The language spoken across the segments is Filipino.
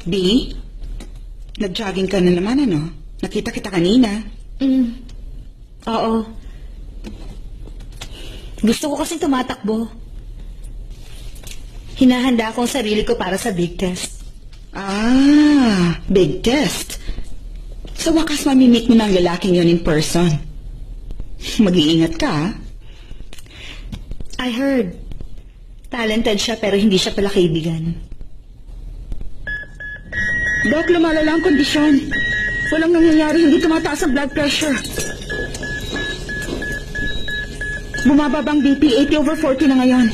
B, nag-jogging ka na naman, ano? Nakita kita kanina. Oo. Gusto ko kasing tumatakbo. Hinahanda ko ang sarili ko para sa big test. Ah, big test. Sa wakas mamimit mo ng lalaking yon in person. Mag-iingat ka, ha? I heard. Talented siya pero hindi siya pala kaibigan. Doc, lumalala ang kondisyon. Walang nangyayari, hindi tumataas ang blood pressure. Bumababa ang BP, 80/40 na ngayon.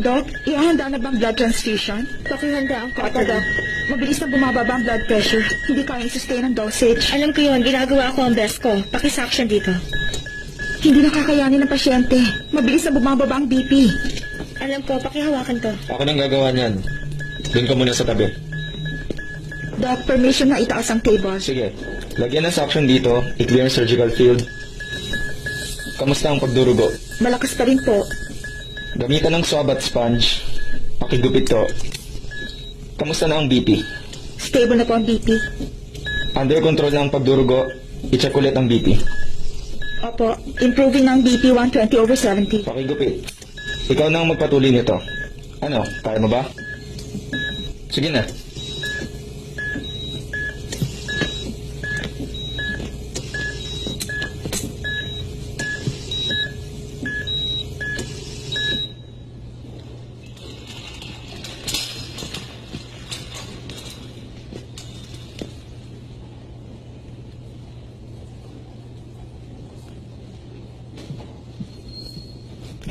Doc, ihahanda na bang blood transfusion? Pakihanda ang Opo, Doc. Mabilis na bumababa ang blood pressure. Hindi kaya sustain ang dosage. Alam ko yun, ginagawa ko ang best ko. Pakisuction dito. Hindi nakakayanin ng pasyente. Mabilis na bumababa ang BP. Alam ko, pakihawakan to. Ako nang gagawa niyan. Doon ka muna sa tabi. Doc, permission na itaas ang table. Sige, lagyan ng suction dito, i-clear ang surgical field. Kamusta ang pagdurugo? Malakas pa rin po. Gamitan ng swab at sponge. Pakigupit to. Kamusta na ang BP? Stable na po ang BP. Under control na ang pagdurugo, i-check ulit ang BP. Opo, improving ng BP 120/70. Pakigupit. Ikaw na ang magpatuloy nito. Ano, kaya mo ba? Sige na.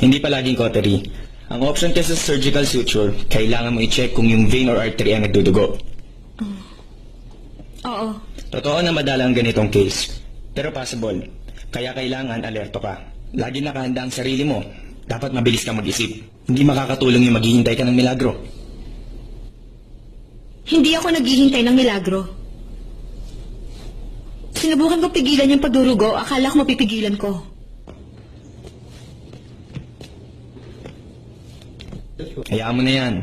Hindi palaging cautery. Ang option kasi sa surgical suture, kailangan mo i-check kung yung vein or artery ang nagdudugo. Oo. Totoo na madala ang ganitong case, pero possible. Kaya kailangan alerto ka. Lagi nakahanda ang sarili mo. Dapat mabilis ka mag-isip. Hindi makakatulong yung maghihintay ka ng milagro. Hindi ako naghihintay ng milagro. Sinubukan ko pigilan yung pagdurugo, akala ko mapipigilan ko. Hayaan mo na yan.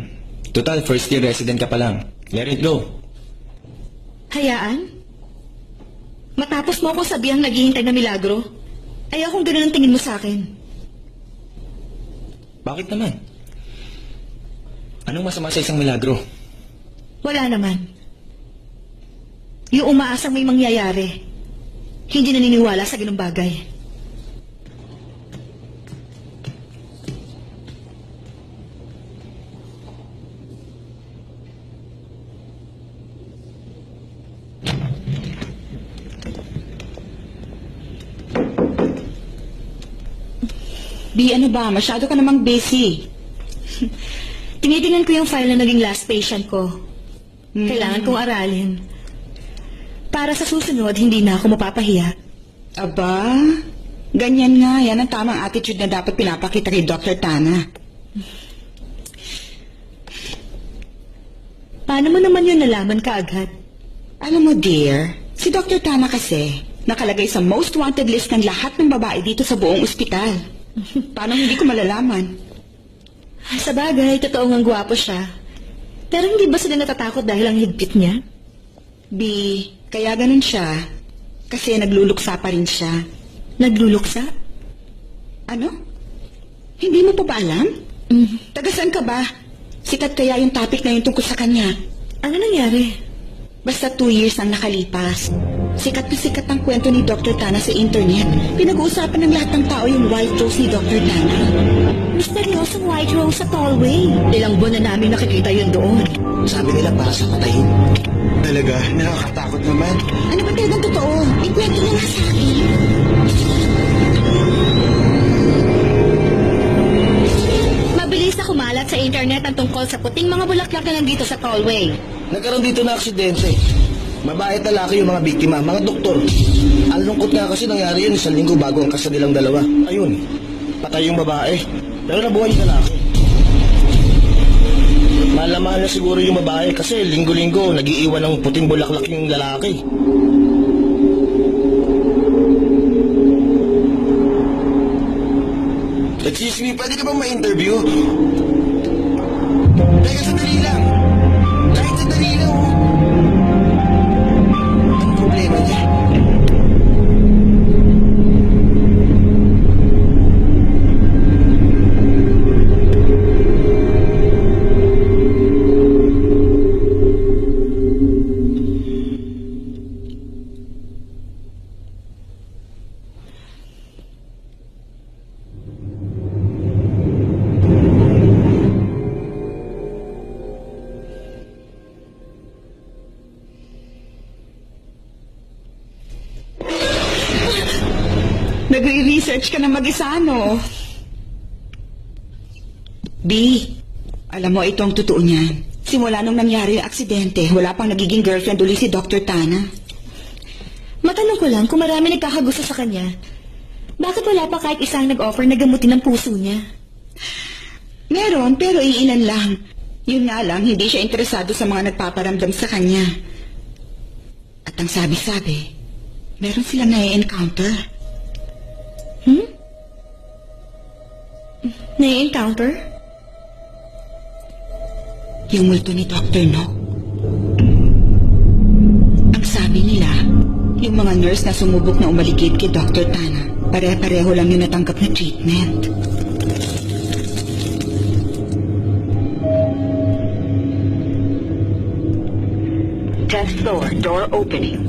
Total, first year resident ka pa lang. Let it go. Hayaan? Matapos mo akong sabihang naghihintay ng milagro, ay akong ganun ang tingin mo sa akin. Bakit naman? Anong masama sa isang milagro? Wala naman. Yung umaasang may mangyayari, hindi naniniwala sa ganung bagay. B, ano ba? Masyado ka namang busy. Tinitingnan ko yung file na naging last patient ko. Kailangan kong aralin. Para sa susunod, hindi na ako mapapahiya. Aba, ganyan nga. Yan ang tamang attitude na dapat pinapakita kay Dr. Tana. Paano mo naman yun nalaman kaagad? Alam mo, dear, si Dr. Tana kasi nakalagay sa most wanted list ng lahat ng babae dito sa buong ospital. Paano hindi ko malalaman? Sa bagay, totoo ngang gwapo siya. Pero hindi ba sila natatakot dahil ang higpit niya? B, kaya ganun siya. Kasi nagluluksa pa rin siya. Nagluluksa? Ano? Hindi mo pa ba alam? Taga saan ka ba? Sikat kaya yung topic na yun tungkol sa kanya. Ano nangyari? Basta 2 years ang nakalipas. Sikat na sikat ang kwento ni Dr. Tana sa internet. Pinag-uusapan ng lahat ng tao yung white rose ni Dr. Tana. Misteryosong white rose sa Tallway. Ilang buwan na namin nakikita yun doon. Sabi nila para sa patayin. Talaga, nakakatakot naman. Ano ba talagang totoo? Ikwento niya nga sa akin. Mabilis na kumalat sa internet ang tungkol sa puting mga bulaklak na nandito sa Tallway. Nagkaroon dito na aksidente. Babae at lalaki yung mga biktima, mga doktor. Ang lungkot nga kasi nangyari yun 1 linggo bago ang kasal nilang dalawa. Ayun, patay yung babae. Pero nabuhay yung lalaki. Mahal na siguro yung babae kasi linggo-linggo nag-iiwan ng puting bulaklak yung lalaki. Excuse me, pwede ka bang ma-interview? Teka, sandali lang. nagre-research ka na mag-isa, no? B, alam mo, itong totoo niyan. Simula nung nangyari yung aksidente, wala pang nagiging girlfriend uli si Dr. Tana. Matanong ko lang kung marami nagkakagusto sa kanya. Bakit wala pa kahit isang nag-offer na gamutin ang puso niya? Meron, pero iilan lang. Yun nga lang, hindi siya interesado sa mga nagpaparamdam sa kanya. At ang sabi-sabi, meron silang nai-encounter. Nai-encounter? Yung multo ni Dr. Nock. Ang sabi nila, yung mga nurse na sumubok na umaligid kay Dr. Tana, pare-pareho lang yung natanggap na treatment. Test floor, door opening.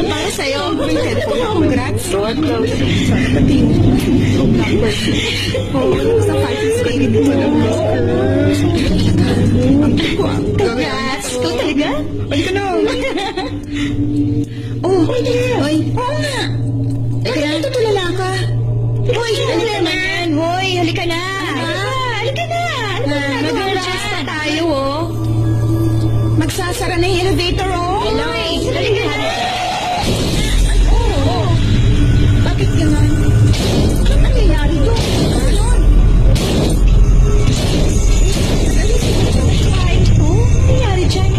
Para sa'yo. Congrats. Door closing. Sa fighting spirit ito lang. Congrats! Ikaw talaga? Ay, ka na. Oh, oy. Oo nga. Bakit tutulala ka? Hoy, Ano naman? Hoy, halika na! Halika na! Ano ba ginagawa mo? Mag-adjust na tayo, oh. magsasara na yung elevator, oh. Hello? Halika na! Oo. Bakit ganun? Ano nangyayari doon? Ano yun? Ay, oh, ano nangyari dyan?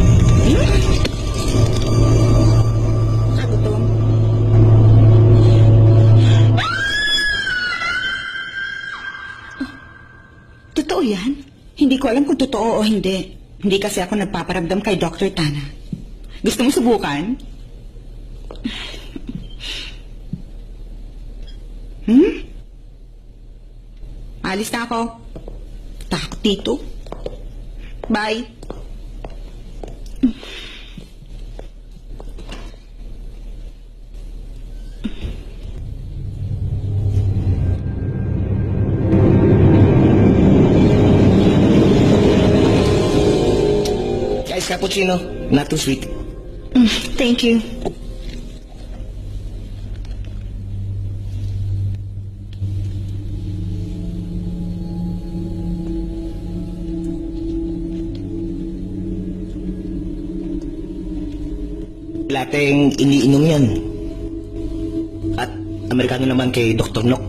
Kagutom. Totoo yan? Hindi ko alam kung totoo o hindi. Hindi kasi ako nagpaparamdam kay Dr. Tana. Gusto mo subukan? Alis na ako. Takot dito. Bye. Guys, cappuccino. Not too sweet. Thank you. Lateng iniinom yan. At Amerikano naman kay Dr. Nock.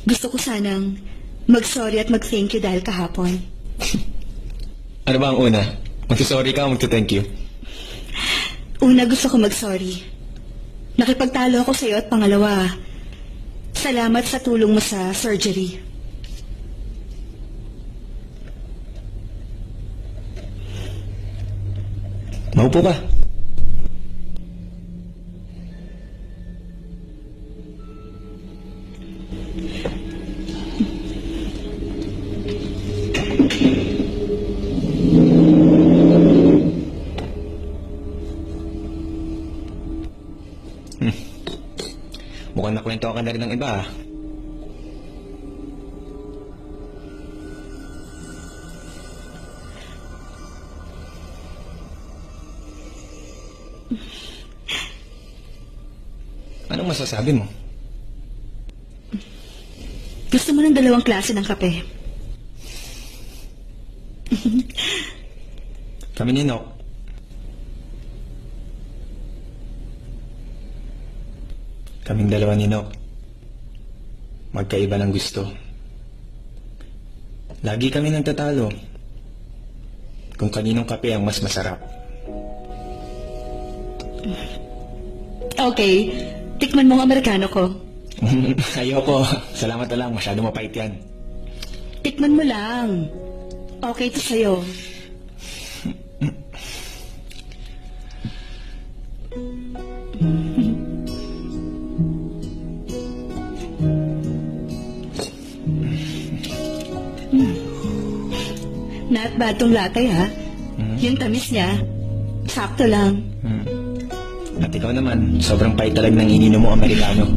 Gusto ko sanang mag-sorry at mag-thank you dahil kahapon. Ano ba ang una? Magsasorry ka o magta-thank you? Una, gusto ko mag-sorry. Nakipagtalo ako sa'yo at pangalawa, salamat sa tulong mo sa surgery. Maupo ka. Mukhang nakwento ka na rin ng iba, ah. Anong masasabi mo? Gusto mo ng 2 klase ng kape? Kami ni Nock. Kaming dalawa ni Nock. Magkaiba ng gusto. Lagi kami nagtatalo kung kaninong kape ang mas masarap. Okay, tikman mo ang Amerikano ko. Ayoko. Salamat na lang. Masyado mapait yan. Tikman mo lang. Okay to sa'yo. Not bad tong latte, ha? Yung tamis niya, sakto lang. At ikaw naman, sobrang pait talaga ng ininom mo, Amerikano.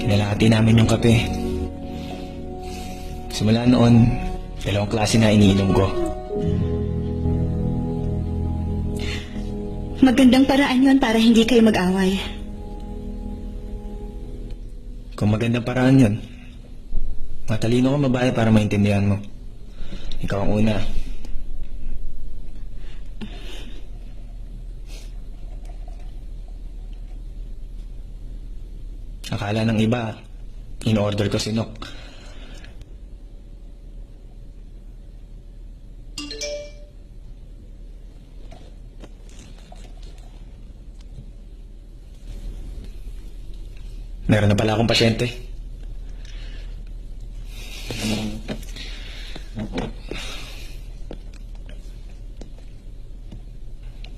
Kinalahati namin yung kape. Simula noon, 2 klase na iniinom ko. Magandang paraan yon para hindi kayo mag-away. Kung magandang paraan yun, matalino ka mabahay para maintindihan mo. Ikaw ang una. Akala ng iba, in-order ko si Nok. Meron na pala akong pasyente.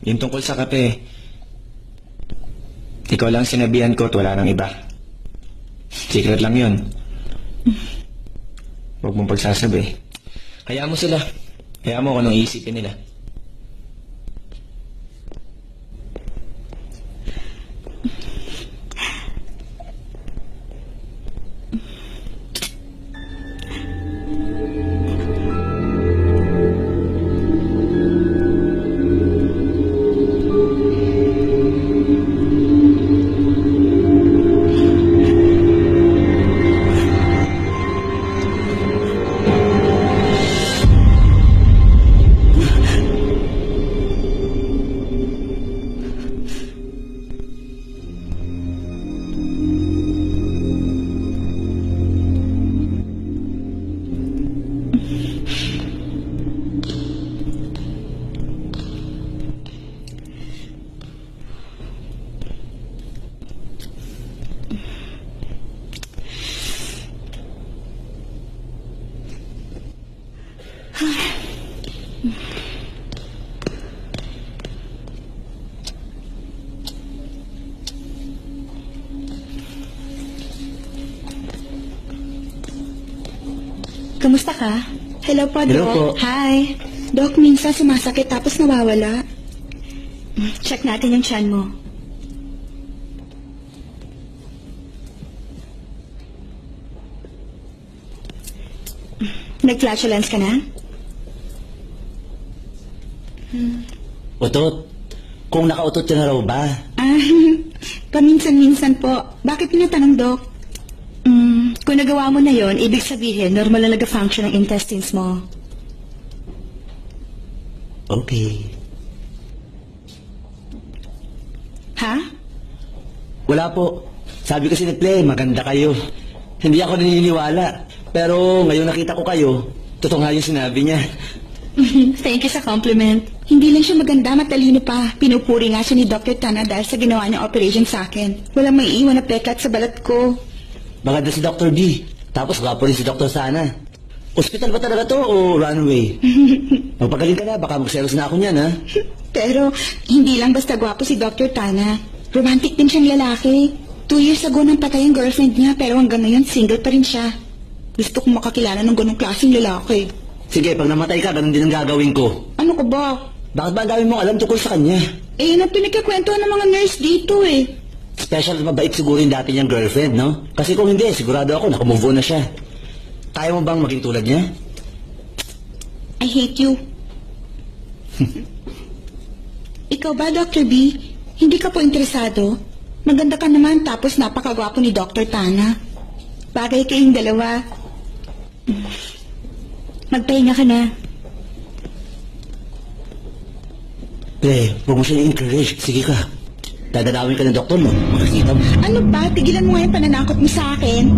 Yung tungkol sa kape, ikaw lang sinabihan ko at wala nang iba. Secret lang yun. Huwag mong pagsasabi. Hayaan mo sila. Hayaan mo kung anong iisipin nila. Kamusta ka? Hello po, Hello Doc. po. Hi. Doc, minsan sumasakit tapos nawawala. Check natin yung tiyan mo. Nag-flatulence ka na? Utot. Kung nakautot ka na raw ba? Ah, paminsan-minsan po. Bakit tinatanong, Doc? Kung nagawa mo na yon, ibig sabihin, normal na nag-function ang intestines mo. Okay. Ha? Wala po. Sabi kasi ni Play, maganda kayo. Hindi ako naniniwala. Pero ngayon nakita ko kayo, totoo nga yung sinabi niya. Thank you sa compliment. Hindi lang siya maganda, matalino pa. Pinupuri nga siya ni Dr. Tana dahil sa ginawa niyang operation sa akin. Walang may iwan na peklat sa balat ko. Maganda si Dr. B. Tapos gwapo rin si Dr. Sana. Hospital ba talaga to o runway? Magpagaling ka na, baka magselos na ako niyan, ha? Pero hindi lang basta gwapo si Dr. Tana. Romantic din siyang lalaki. 2 years ago nang patay ang girlfriend niya pero hanggang ngayon single pa rin siya. Gusto kong makakilala ng ganong klaseng lalaki. Sige, pag namatay ka, ganun din ang gagawin ko. Ano ka ba? Bakit ba ang dami mong alam tungkol sa kanya? Eh, yun ang pinagkakwentuhan ng mga nurse dito eh. Special at mabait siguro yung dati niyang girlfriend, no? Kasi kung hindi, sigurado ako, nakamove on na siya. Kaya mo bang maging tulad niya? I hate you. Ikaw ba, Dr. B? Hindi ka po interesado? Maganda ka naman tapos napakagwapo ni Dr. Tana. Bagay kayong dalawa. Magpahinga ka na. Pre, huwag mo siya i-encourage. Sige ka. Dadalawin ka ng doktor mo. Makikita mo. Ano ba? Tigilan mo nga yung pananakot mo sa akin.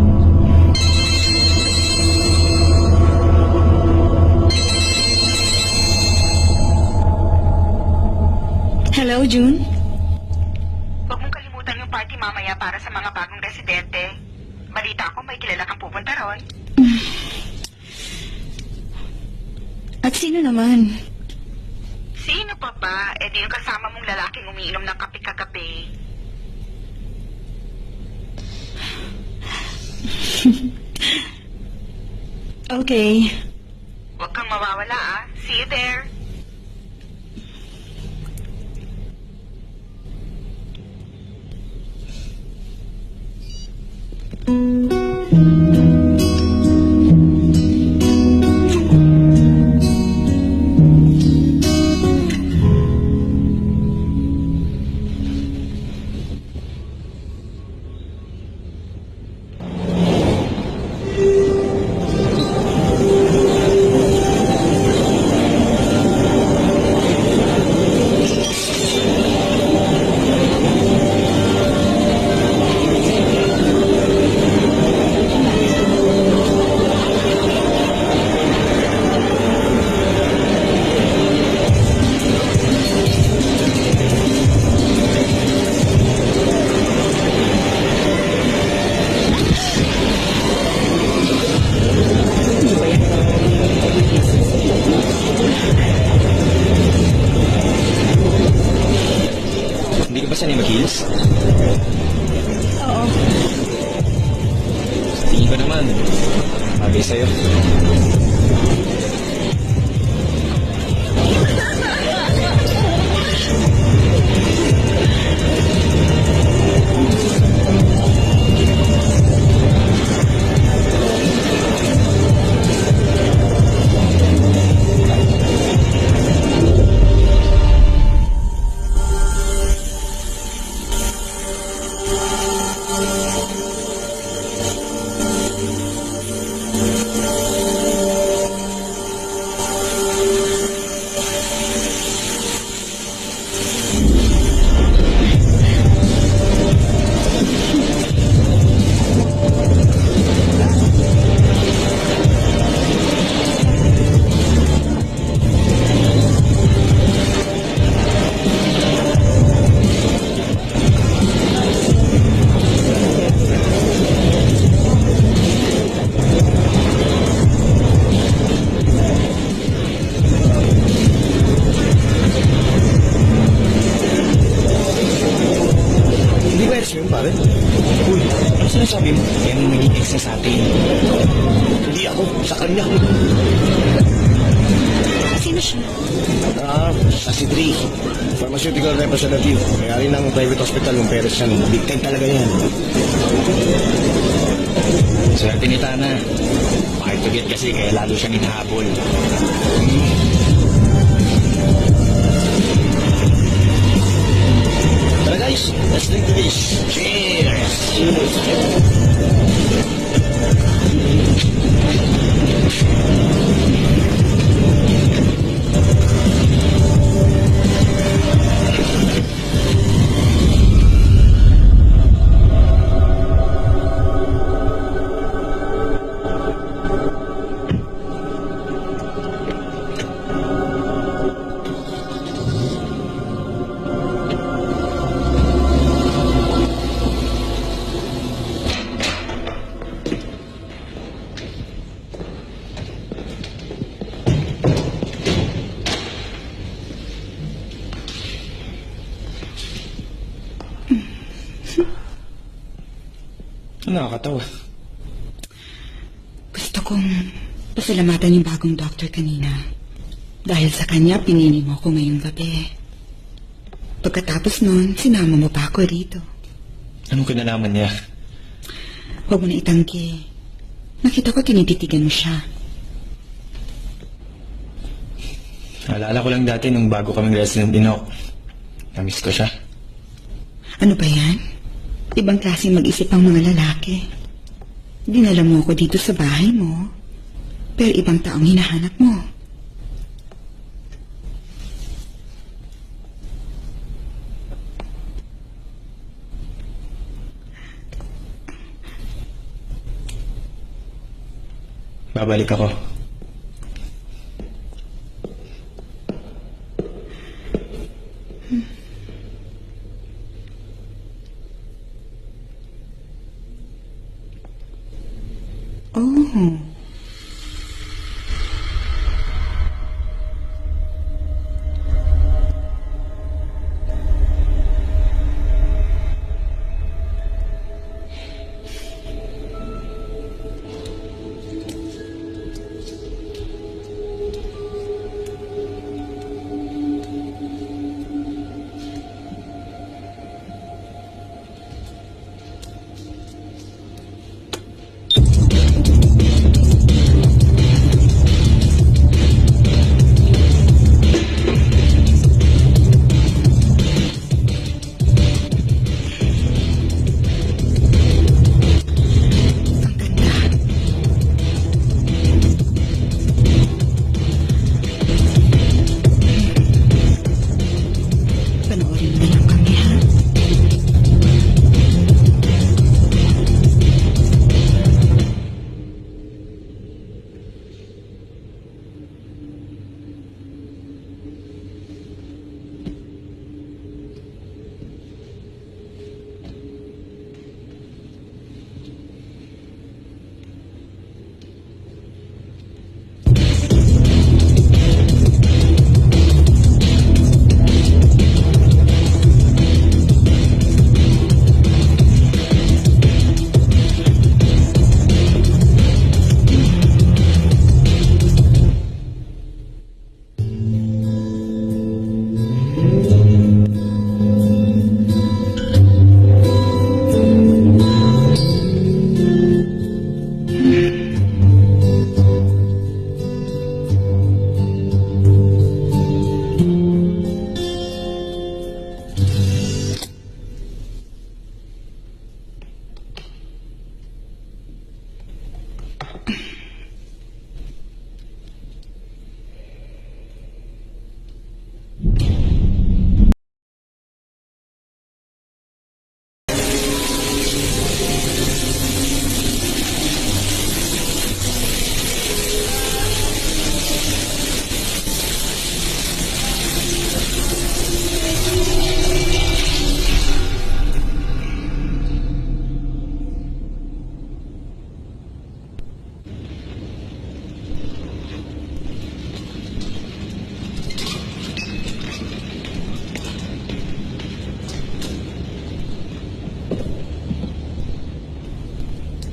Hello, June? Huwag mong kalimutan yung party mamaya para sa mga bagong residente. Balita ko may kilala kang pupunta ron. At sino naman? Sino pa ba? Eh di yung kasama mong lalaking umiinom ng kape kagabi. Okay. Huwag kang mawawala ah. See you there. Hindi ka ba sanay mag-heels? Oo. Tingin ko naman. Bagay sa'yo. Hindi ba yun, pare? Uy, ano sinasabi mo? Yan ang naging ex sa atin. Hindi ako, sa kanya. Sino siya? Si Dre. Pharmaceutical representative. May-ari ng private hospital ng Perez yan. Big time talaga yan. Swerte ni Tana. Pakituget kasi kaya lalo siyang hinahabol. Tara guys, let's drink to this. Cheers! Nakakatawa. Gusto kong pasalamatan yung bagong doctor kanina. Dahil sa kanya, pinili mo ako ngayong gabi. Pagkatapos nun, sinama mo pa ako rito. Anong kinalaman niya? Huwag mo na itanggi. Nakita ko tinititigan mo siya. Alala ko lang dati nung bago kaming resident dinok. Namiss ko siya. Ano ba yan? Ibang klaseng mag-isip ang mga lalaki. Dinala mo ako dito sa bahay mo. Pero ibang taong hinahanap mo. Babalik ako. Oh. Panoorin mo na lang kami, ha?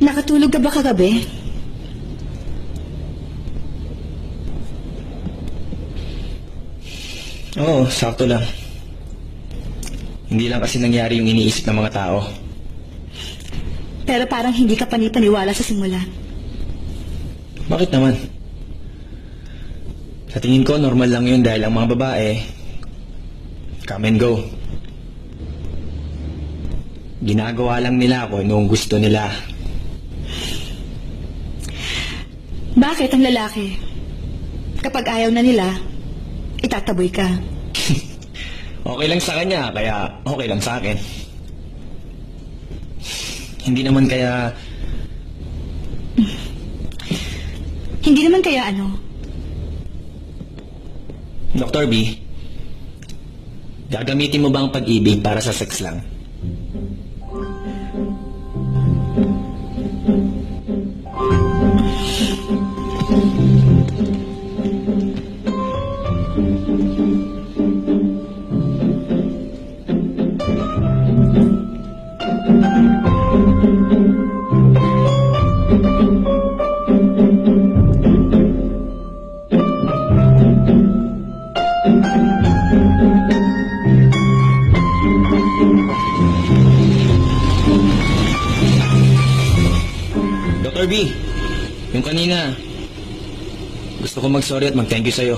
Nakatulog ka ba kagabi? Oo, sakto lang. Hindi lang kasi nangyari yung iniisip ng mga tao. Pero parang hindi ka panipaniwala sa simula. Bakit naman? Sa tingin ko, normal lang yun dahil ang mga babae, come and go. Ginagawa lang nila ako noong gusto nila. Bakit ang lalaki? Kapag ayaw na nila, itataboy ka. Okay lang sa kanya, kaya okay lang sa akin. Hindi naman kaya... Hindi naman kaya ano? Dr. B, gagamitin mo ba ang pag-ibig para sa sex lang? Dr. B, yung kanina, gusto ko mag-sorry at mag-thank you sa'yo.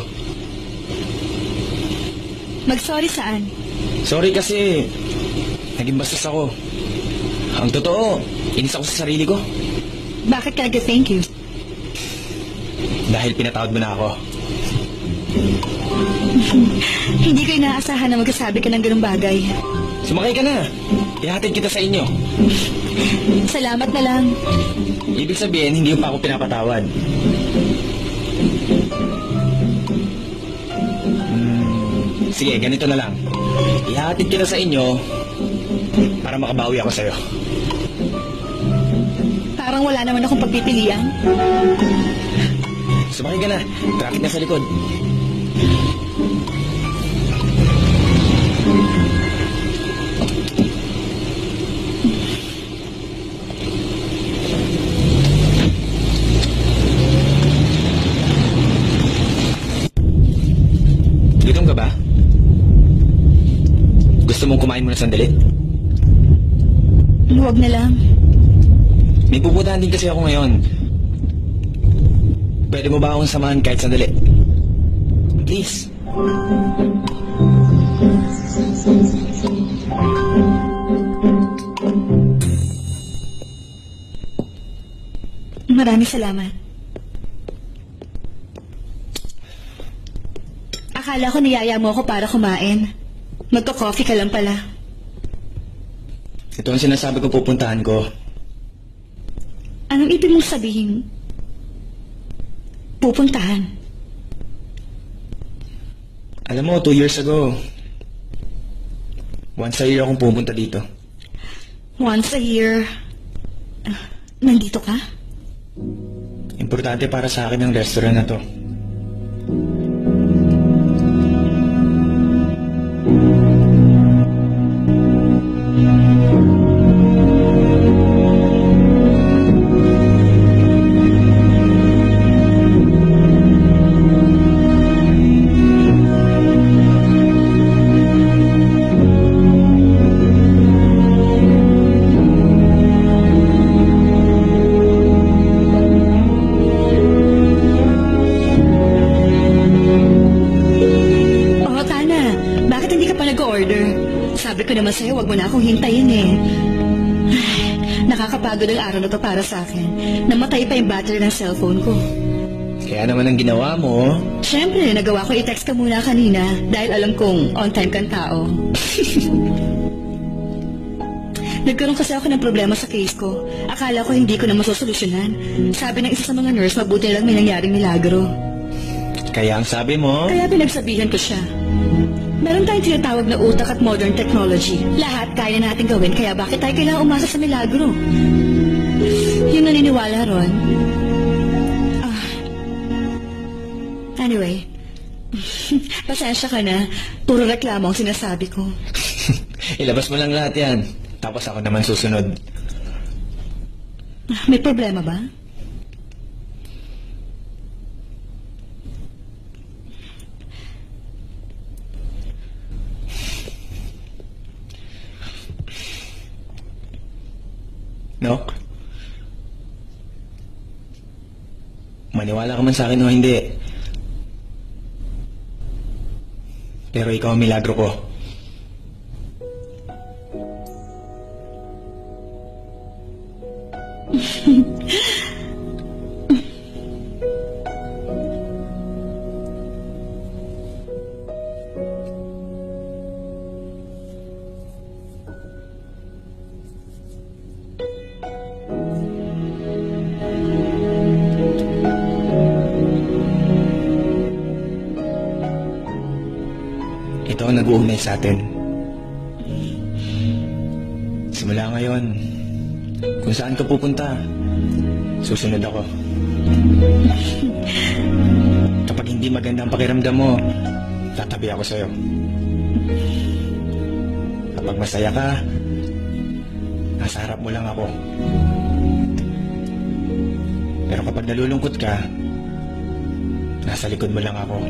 Mag-sorry saan? Sorry kasi naging bastos ako. Ang totoo, inis ako sa sarili ko. Bakit ka nag-thank you? Dahil pinatawad mo na ako. Hindi ko inaasahan na magsasabi ka ng ganung bagay. Sumakay ka na. Ihatid kita sa inyo. Salamat na lang. Ibig sabihin, hindi pa ako pinapatawad. Sige, ganito na lang. Ihatid kita sa inyo para makabawi ako sa'yo. Parang wala naman akong pagpipilian. Sumakay ka na. Traffic na sa likod. Gutom ka ba? Gusto mong kumain muna sandali? Huwag na lang. May pupuntahan din kasi ako ngayon. Pwede mo ba akong samahan kahit sandali? Please. Maraming salamat. Akala ko niyaya mo ako para kumain. Magko-coffee ka lang pala. Ito ang sinasabi ko pupuntahan ko. Anong ibig mong sabihin? Pupuntahan. Alam mo, 2 years ago, once a year akong pupunta dito. Once a year. Nandito ka? Importante para sa akin ang restaurant na to. Sabi ko naman sa'yo, wag mo na akong hintayin eh. Ay, nakakapagod ang araw na to para sa akin. Namatay pa yung battery ng cellphone ko. Kaya naman ang ginawa mo, Siyempre, nagawa ko i-text ka muna kanina dahil alam kong on-time kang tao. Nagkaroon kasi ako ng problema sa case ko. Akala ko hindi ko na masosolusyonan. Sabi ng isa sa mga nurse, mabuti lang may nangyaring milagro. kaya ang sabi mo, Kaya pinagsabihan ko siya. Meron tayong tinatawag na utak at modern technology. Lahat kaya natin gawin, kaya bakit tayo kailangan umasa sa milagro? Yung naniniwala ron. Anyway, pasensya ka na. Puro reklamo ang sinasabi ko. ilabas mo lang lahat yan. Tapos ako naman susunod. May problema ba? Nok? Maniwala ka man sa akin o hindi. Pero ikaw ang milagro ko. Ito ang nag-uugnay sa atin. Simula ngayon, kung saan ka pupunta, susunod ako. Kapag hindi maganda ang pakiramdam mo, tatabi ako sa'yo. Kapag masaya ka, nasa harap mo lang ako. Pero kapag nalulungkot ka, nasa likod mo lang ako.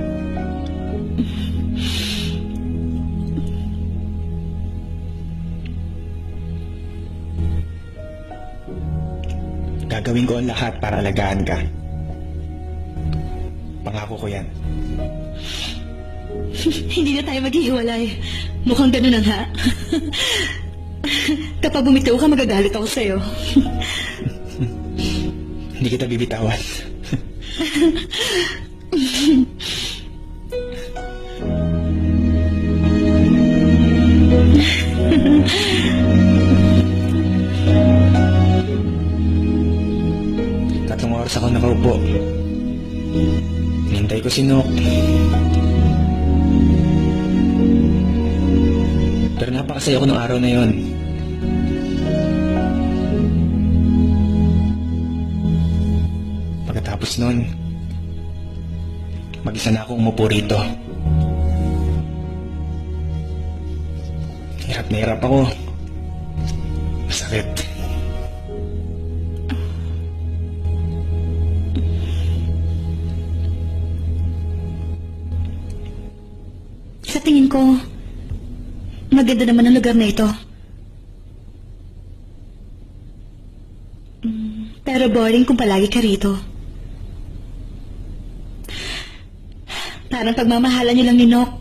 Gagawin ko ang lahat para alagaan ka. Pangako ko yan. Hindi na tayo maghihiwalay. Mukhang ganun ang ha. Kapag bumitaw ka, magagalit ako sa'yo. Hindi kita bibitawan. Tatlong oras ako nakaupo. Hinintay ko si Nok. Pero napakasaya ko nung araw na yon. Pagkatapos nun, mag-isa na akong umupo rito. Hirap na hirap ako. Masakit. Sa tingin ko, maganda naman ang lugar na ito. Pero boring kung palagi ka rito. Parang pagmamahalan niyo lang ni Nok.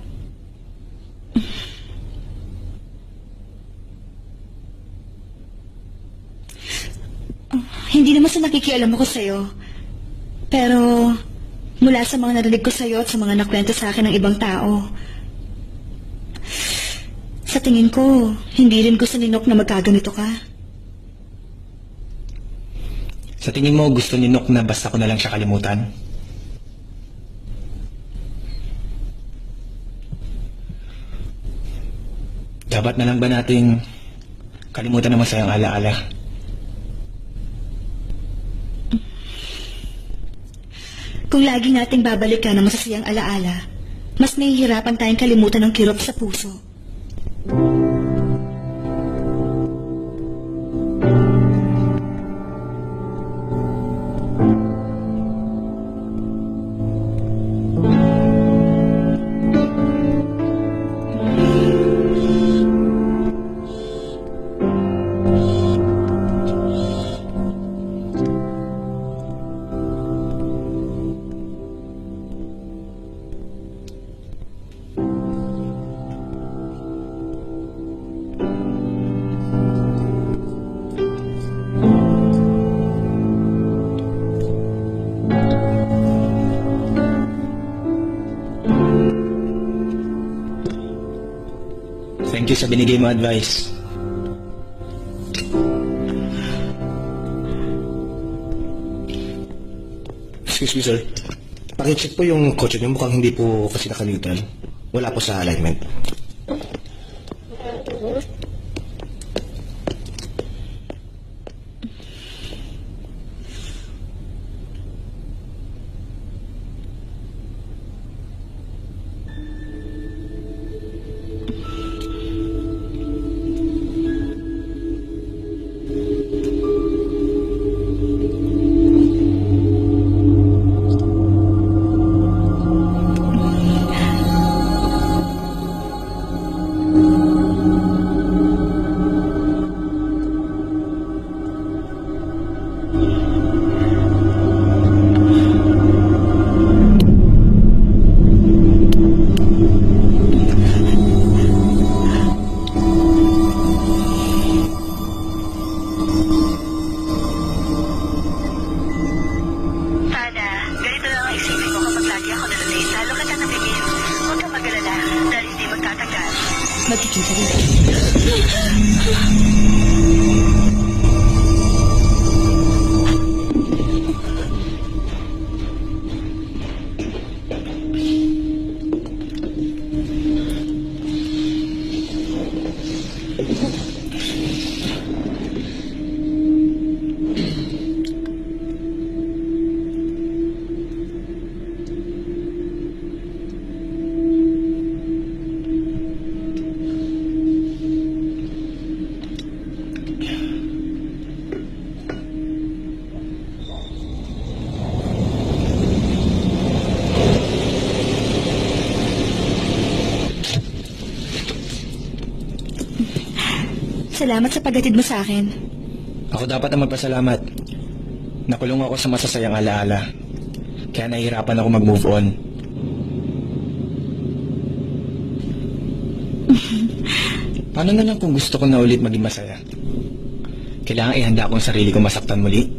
Hindi naman sa nakikialam ako sa'yo. Pero mula sa mga narinig ko sa'yo at sa mga nakwento sa akin ng ibang tao, sa tingin ko, hindi rin gusto ni Nok na magkaganito ka. Sa tingin mo, gusto ni Nok na basta ko na lang siya kalimutan? Dapat na lang ba nating kalimutan ang masayang alaala? Kung lagi nating babalikan ang masasayang alaala, mas nahihirapan tayong kalimutan ng kirot sa puso. Thank you sa binigay mo advice. Excuse me, sir. Pakicheck po yung kotse niyo. Mukhang hindi po kasi nakalitan. Wala po sa alignment. Magkikita rin. Salamat sa paghatid mo sa akin. Ako dapat ang magpasalamat. Nakulong ako sa masasayang alaala. Kaya nahihirapan ako mag-move on. Paano na lang kung gusto ko na ulit maging masaya? Kailangan ihanda ko ang sarili ko masaktan muli?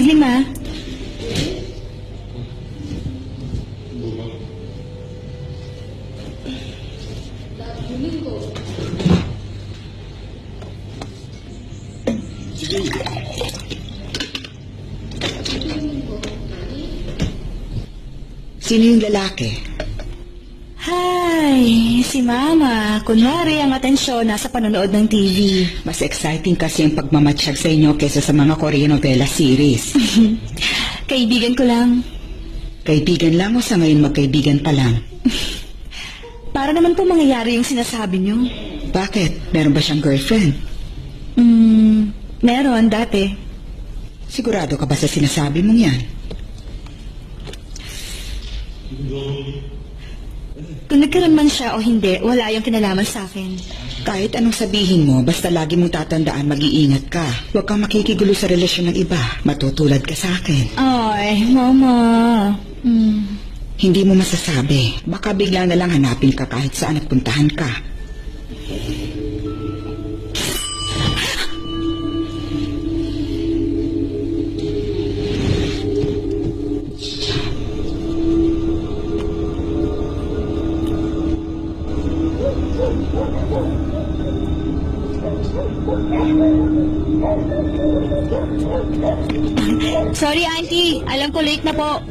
5. Sino yung lalaki? Hi, si Mama. Kunwari ang atensyon nasa panonood ng TV. Mas exciting kasi yung pagmamatsyag sa inyo kesa sa mga Korean novela series. Kaibigan ko lang. Kaibigan lang o sa ngayon magkaibigan pa lang? Para naman po mangyayari yung sinasabi niyo. Bakit? Meron ba siyang girlfriend? Meron dati. Sigurado ka ba sa sinasabi mong yan? Kung nagkaroon man siya o hindi, wala yung kinalaman sa akin. Kahit anong sabihin mo, basta lagi mong tatandaan mag-iingat ka. Huwag kang makikigulo sa relasyon ng iba. Matutulad ka sa akin. Ay, Mama. Hindi mo masasabi. Baka bigla na lang hanapin ka kahit saan at puntahan ka. Sorry, Auntie. Alam ko late na po.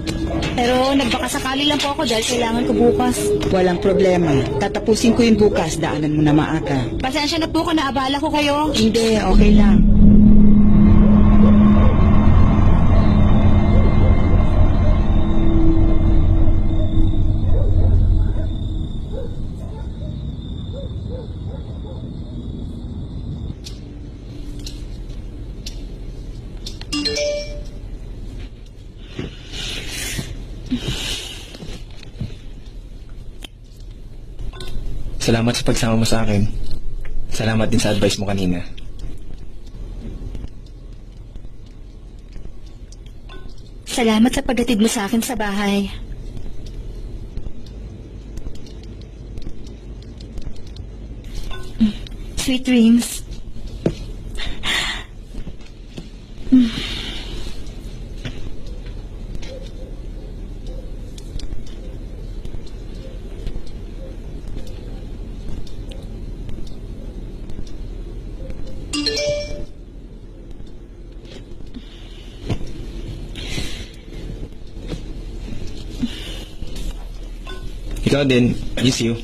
Pero nagbakasakali lang po ako dahil kailangan ko bukas. Walang problema. Tatapusin ko yun bukas. Daanan mo na maaga. Pasensya na po kung naabala ko kayo. Hindi, okay lang. Salamat sa pagsama mo sa akin. Salamat din sa advice mo kanina. Salamat sa paghatid mo sa akin sa bahay. Sweet dreams. Ikaw din. Miss you.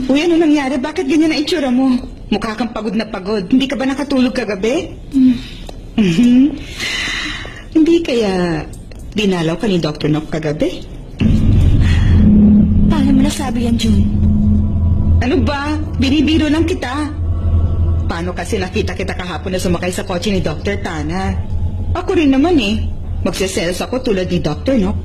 Uy, ano nangyari? Bakit ganyan ang itsura mo? Mukha kang pagod na pagod. Hindi ka ba nakatulog kagabi? Mhm. Hindi Hindi kaya dinalaw ka ni Dr. Nock kagabi? Paano mo nasabi yan, June? Ano ba? Binibiro lang kita. Paano kasi nakita kita kahapon na sumakay sa kotse ni Dr. Tana? Ako rin naman eh. Magsiselos ako tulad ni Dr. Nock.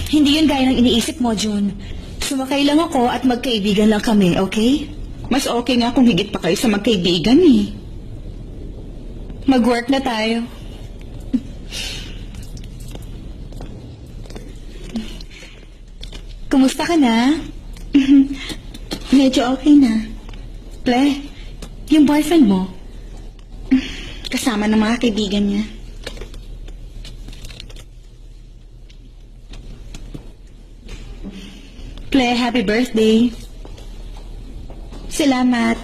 Hindi yun gaya ng iniisip mo, June. Sumakay lang ako at magkaibigan lang kami, okay? Mas okay nga kung higit pa kayo sa magkaibigan eh. Mag-work na tayo. Kumusta ka na? Medyo okay na. Ple, yung boyfriend mo? Kasama ng mga kaibigan niya. Ple, happy birthday. Salamat.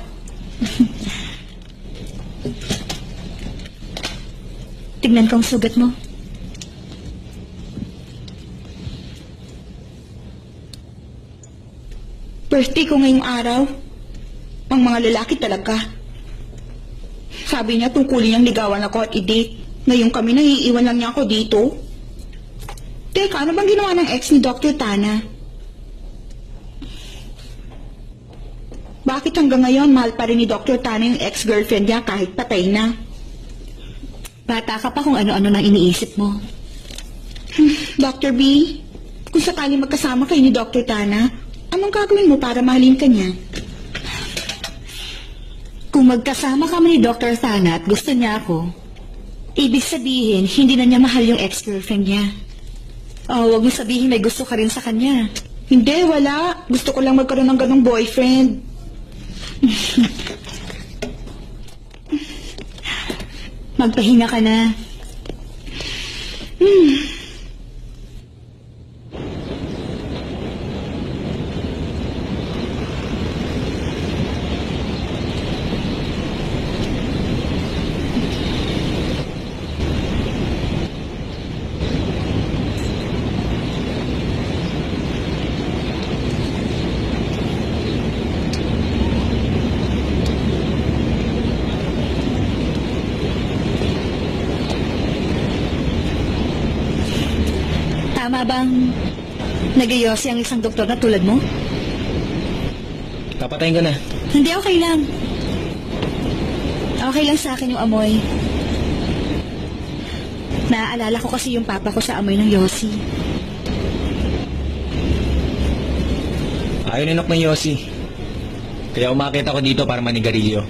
Tignan ko ang sugat mo. Birthday ko ngayong araw. Ang mga lalaki talaga. Sabi niya tungkulin niyang ligawan ako at i-date. Ngayon kami naiiwan lang niya ako dito. Teka, ano bang ginawa ng ex ni Dr. Tana? Bakit hanggang ngayon mahal pa rin ni Dr. Tana yung ex-girlfriend niya kahit patay na? Bata ka pa kung ano-ano nang iniisip mo. Dr. B, kung sakali magkasama kayo ni Dr. Tana, anong gagawin mo para mahalin ka niya? Kung magkasama kami ni Dr. Tana at gusto niya ako, ibig sabihin, hindi na niya mahal yung ex-girlfriend niya. Oh, wag mo sabihin may gusto ka rin sa kanya. Hindi, wala. Gusto ko lang magkaroon ng ganong boyfriend. Magpahinga ka na. Tama bang nag-iyosi ang isang doktor na tulad mo? Papatayin ko na. Hindi, okay lang. Okay lang sa akin yung amoy. Naaalala ko kasi yung papa ko sa amoy ng yosi. Ayaw ninok ng Yossi. Kaya umakit ako dito para manigarilyo.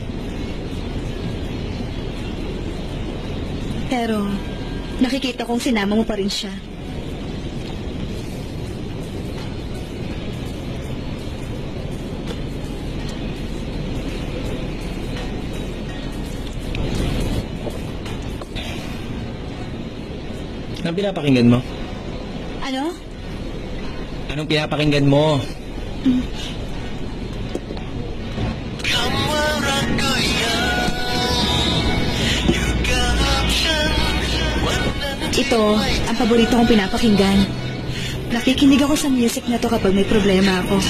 Pero nakikita kong sinama mo pa rin siya. Anong pinapakinggan mo? Ano? Anong pinapakinggan mo? Ito, ang paborito kong pinapakinggan. Nakikinig ako sa music na to kapag may problema ako.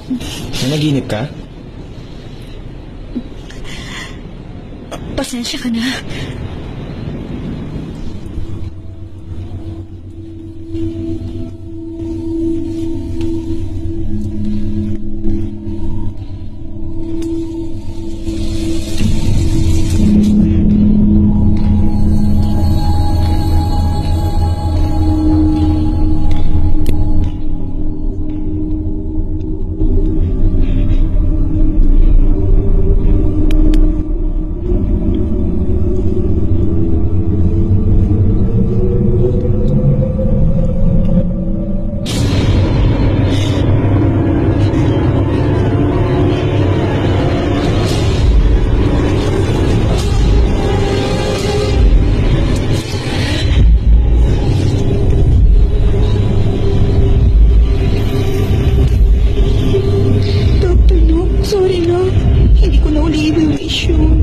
Nanaginip ka? Pasensya ka na. Dr. Nock, sorry na. Hindi ko na uli i-wish yun.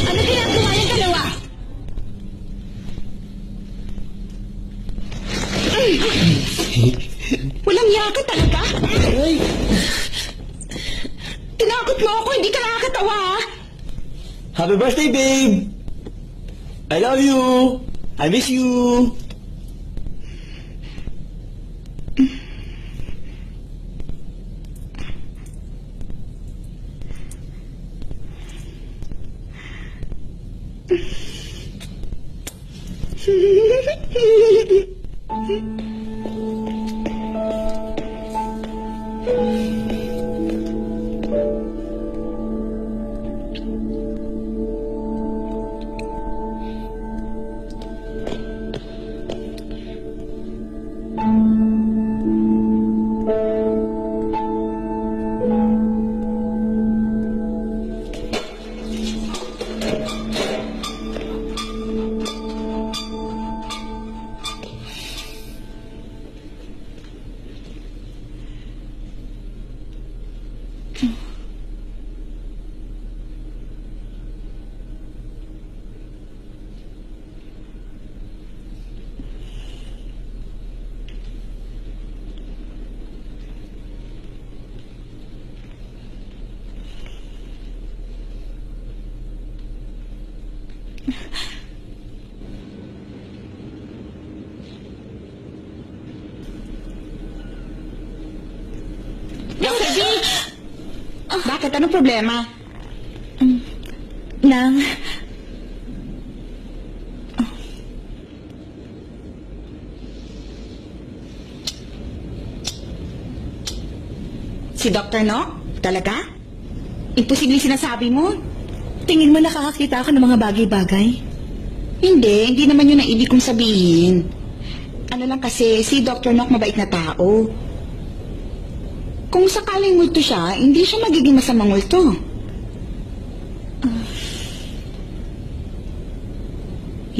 Ano ginagawa yung dalawa? Walang yaka talaga? Tinakot mo ako, hindi ka nakakatawa, ha? Happy birthday, babe! I love you! I miss you! Dr. V! Bakit? Anong problema? Nang, Si Dr. Nock? Talaga? Imposible sinasabi mo? tingin mo nakakakita ako ng mga bagay-bagay? Hindi naman yun ang ibig kong sabihin. Ano lang kasi, si Dr. Nock mabait na tao. Kung sakaling multo siya, hindi siya magiging masamang multo.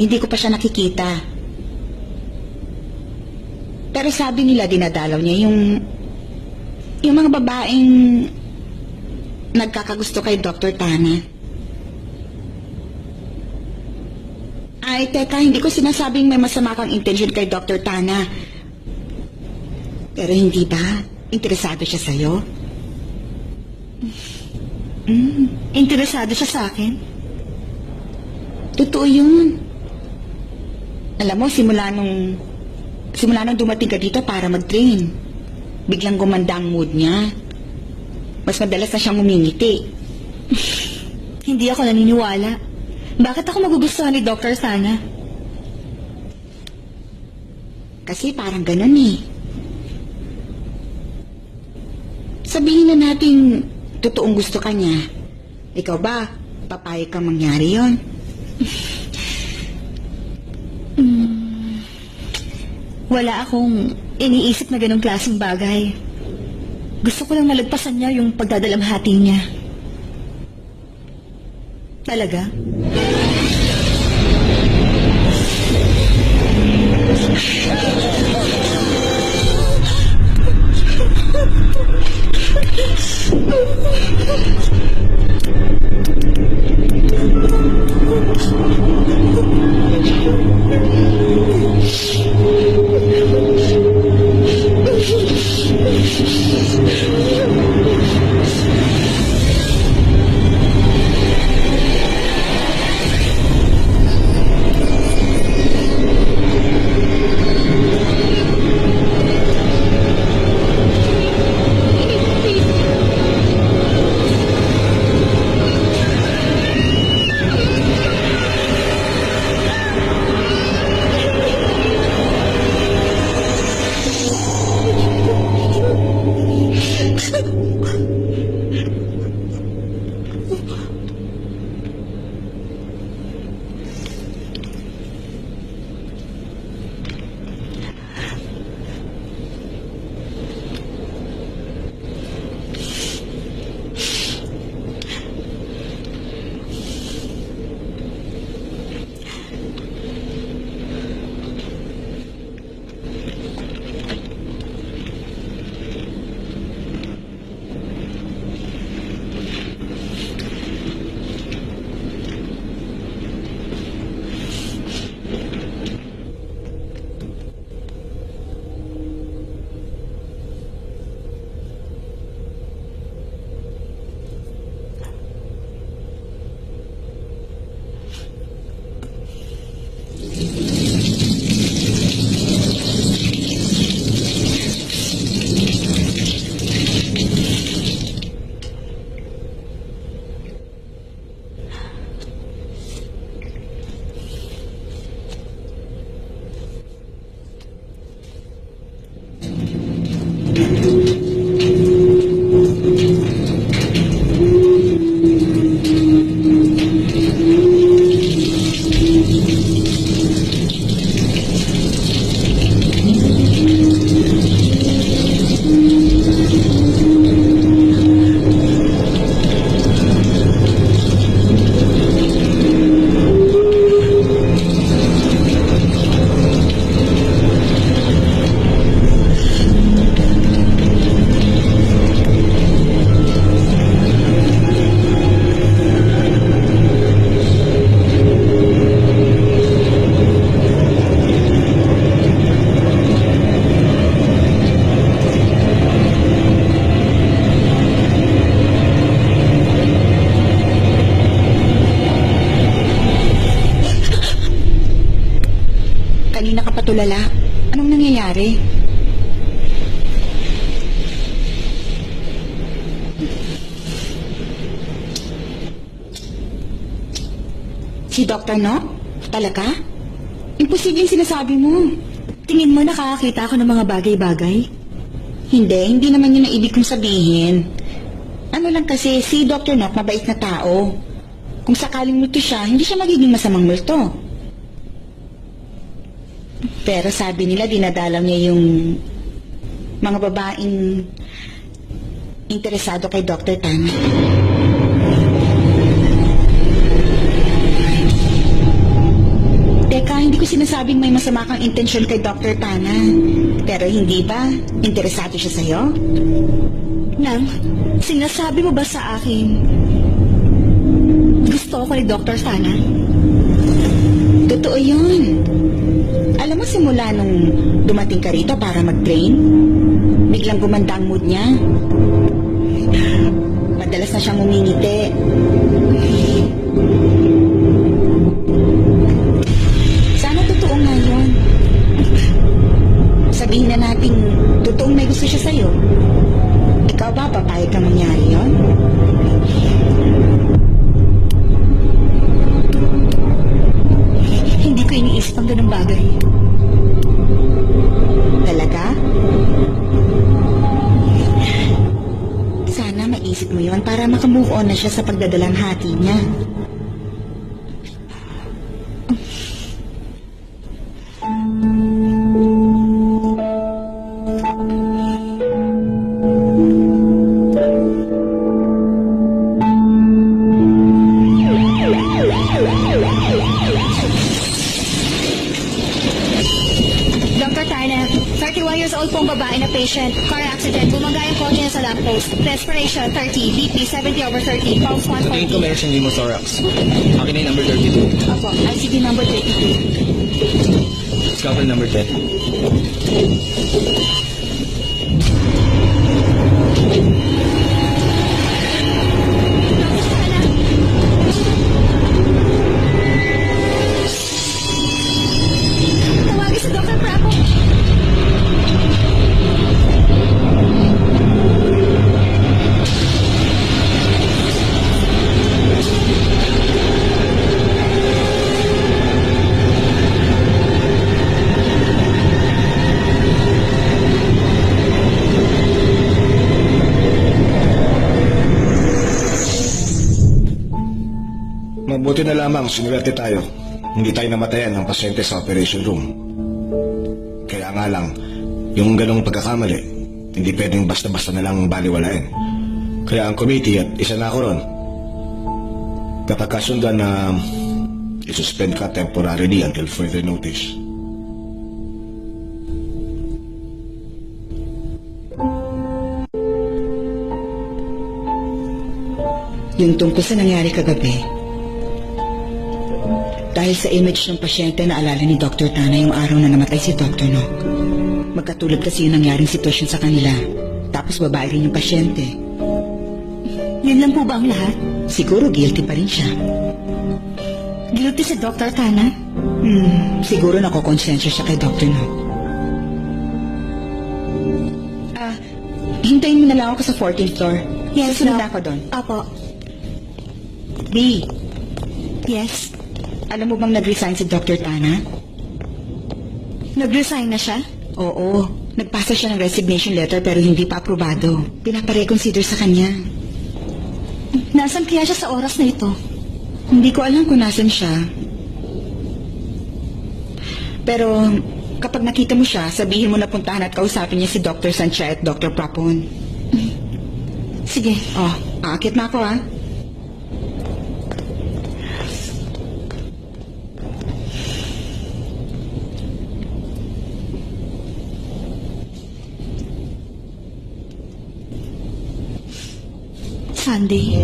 Hindi ko pa siya nakikita. Pero sabi nila dinadalaw niya yung mga babaeng nagkakagusto kay Dr. Tana. Ay, teka, hindi ko sinasabing may masama kang intention kay Dr. Tana. Pero hindi ba? Interesado siya sa'yo? Interesado siya sa akin? Totoo yun. Alam mo, simula nung dumating ka dito para mag-train, biglang gumanda ang mood niya. Mas madalas na siyang umingiti. Hindi ako naniniwala. Bakit ako magugustuhan ni Dr. Sana? Kasi parang ganun eh. Sabihin na natin, totoong gusto ka niya. Ikaw ba, papayag kang mangyari yon? Wala akong iniisip na ganong klaseng bagay. Gusto ko lang malagpasan niya yung pagdadalamhati niya. Talaga? Kanina ka patulala. Anong nangyayari? Si Dr. No? Talaga? Imposibleng sinasabi mo. Tingin mo nakakakita ako ng mga bagay-bagay? Hindi naman yun ang ibig kong sabihin. Ano lang kasi, si Dr. Nock mabait na tao. Kung sakaling multo siya, hindi siya magiging masamang multo. Pero sabi nila, dinadalaw niya yung mga babaeng interesado kay Dr. Tan. hindi ko sinasabing may masama kang intensyon kay Dr. Tana. Pero hindi ba? Interesado siya sa'yo? Nang, sinasabi mo ba sa akin gusto ko ni Dr. Sana? Totoo yun. Alam mo, simula nung dumating ka rito para mag-train, biglang gumanda ang mood niya. Madalas na siyang umingiti. Sana totoo nga yun. Sabihin na natin, totoong may gusto siya sa'yo. Ikaw ba, papayag ka mangyari yun? Hindi ko iniisip ang ganung bagay. Talaga? Sana maisip mo yon para makamove on na siya sa pagdadalang hati niya. Dr. Tana, 31 years old pong babae na patient. Car accident. Bumangga yung kotse niya sa lamppost. Respiration, 30. BP, 70/30. Pulse, Sa tingin ko 140. meron siyang pneumothorax. Akin na yung number 32. Opo, ICD number 32. Scalpel number 10. Tawagin si Dr. Bravo. Mabuti na lamang sinuwerte tayo. Hindi tayo namatayan ng pasyente sa operation room. Kaya nga lang, yung ganong pagkakamali, hindi pwedeng basta-basta na lang baliwalain. Kaya ang committee at isa na ako ron, kapag kasundan na isuspend ka temporarily until further notice. Yung tungkol sa nangyari kagabi, dahil sa image ng pasyente na alala ni Dr. Tana yung araw na namatay si Dr. Nock. Magkatulad kasi yung nangyaring sitwasyon sa kanila. Tapos babae rin yung pasyente. Yun lang po ba ang lahat? Siguro guilty pa rin siya. Guilty si Dr. Tana? Siguro nakokonsensya siya kay Dr. Nock. Hintayin mo na lang ako sa 14th floor. Susunod na ako doon. Apo. B, Yes. alam mo bang nag-resign si Dr. Tana? Nag-resign na siya? Oo. Nagpasa siya ng resignation letter pero hindi pa aprobado. Pinapareconsider sa kanya. Nasaan kaya siya sa oras na ito? Hindi ko alam kung nasan siya. Pero kapag nakita mo siya, sabihin mo na puntahan at kausapin niya si Dr. Sancha at Dr. Prapon. Sige. Oh, aakit na ako ah. Sunday.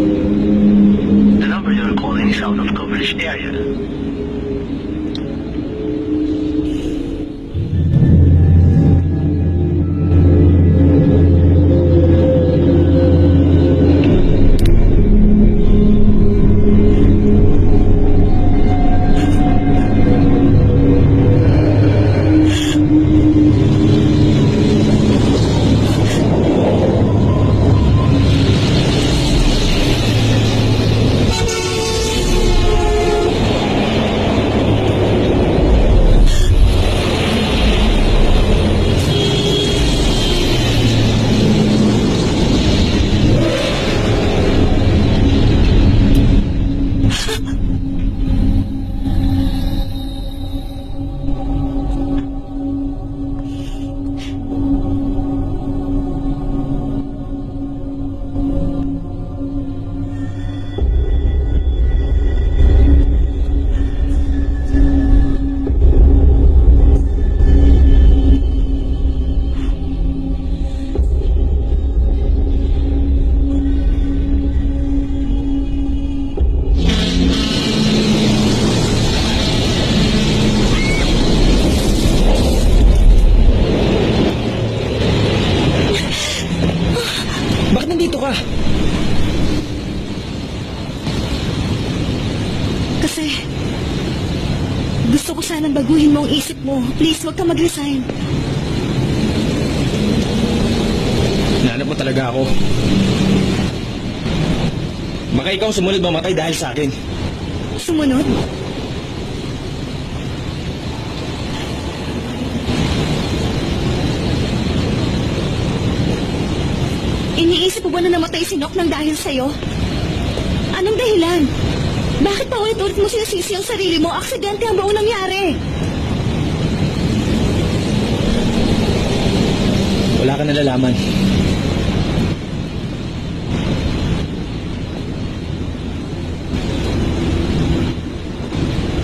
The number you're calling is out of coverage area. Jose, gusto ko sanang baguhin mo ang isip mo. Please, huwag ka mag-resign. Hinahanap mo talaga ako. Baka ikaw sumunod mamatay dahil sa akin. Sumunod? Iniisip mo ba na namatay si Nock nang dahil sa'yo? Anong dahilan? Bakit pa ulit-ulit mo sinasisi ang sarili mo? Aksidente ang buong nangyari. Wala ka nalalaman.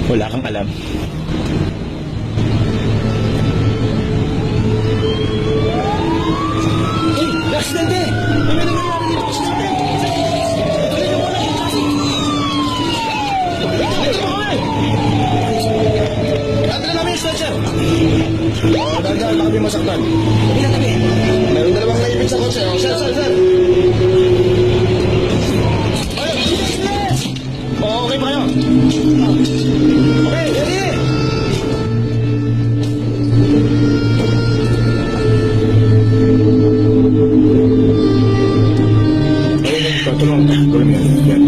Wala kang alam. Hey, aksidente! Ano na nangyari dito sa sasakyan? Tuloy na muna yung traffic! Dito mo kami! Adala namin yung stretcher! Dahan-dahan, baka may masaktan. Tabi na, tabi. Meron dalawang naipit sa kotse. Sir, sir, sir! Ayun, bilis! Okay pa kayo? Okay, ready! Tulungan ka. Gawin mo yan. Yan.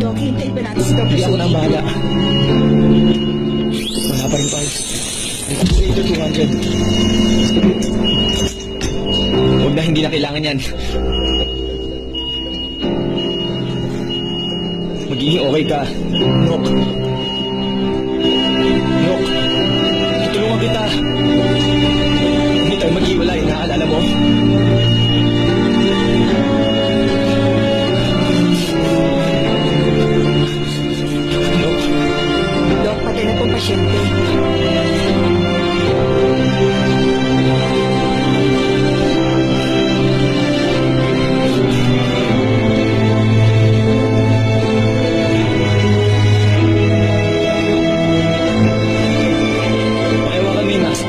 Doc, hintayin pa natin si Dr. Hindi ako na ang Sophie. bahala. Wala pa rin pa. Ito 200. Huwag na, hindi na kailangan yan. Magiging okay ka. Nok. Nok. Tutulungan kita. Hindi tayo maghiwalay, naalala mo? Nok. Doc, patay na pong pasyente. Pakihawakan mo yung mask.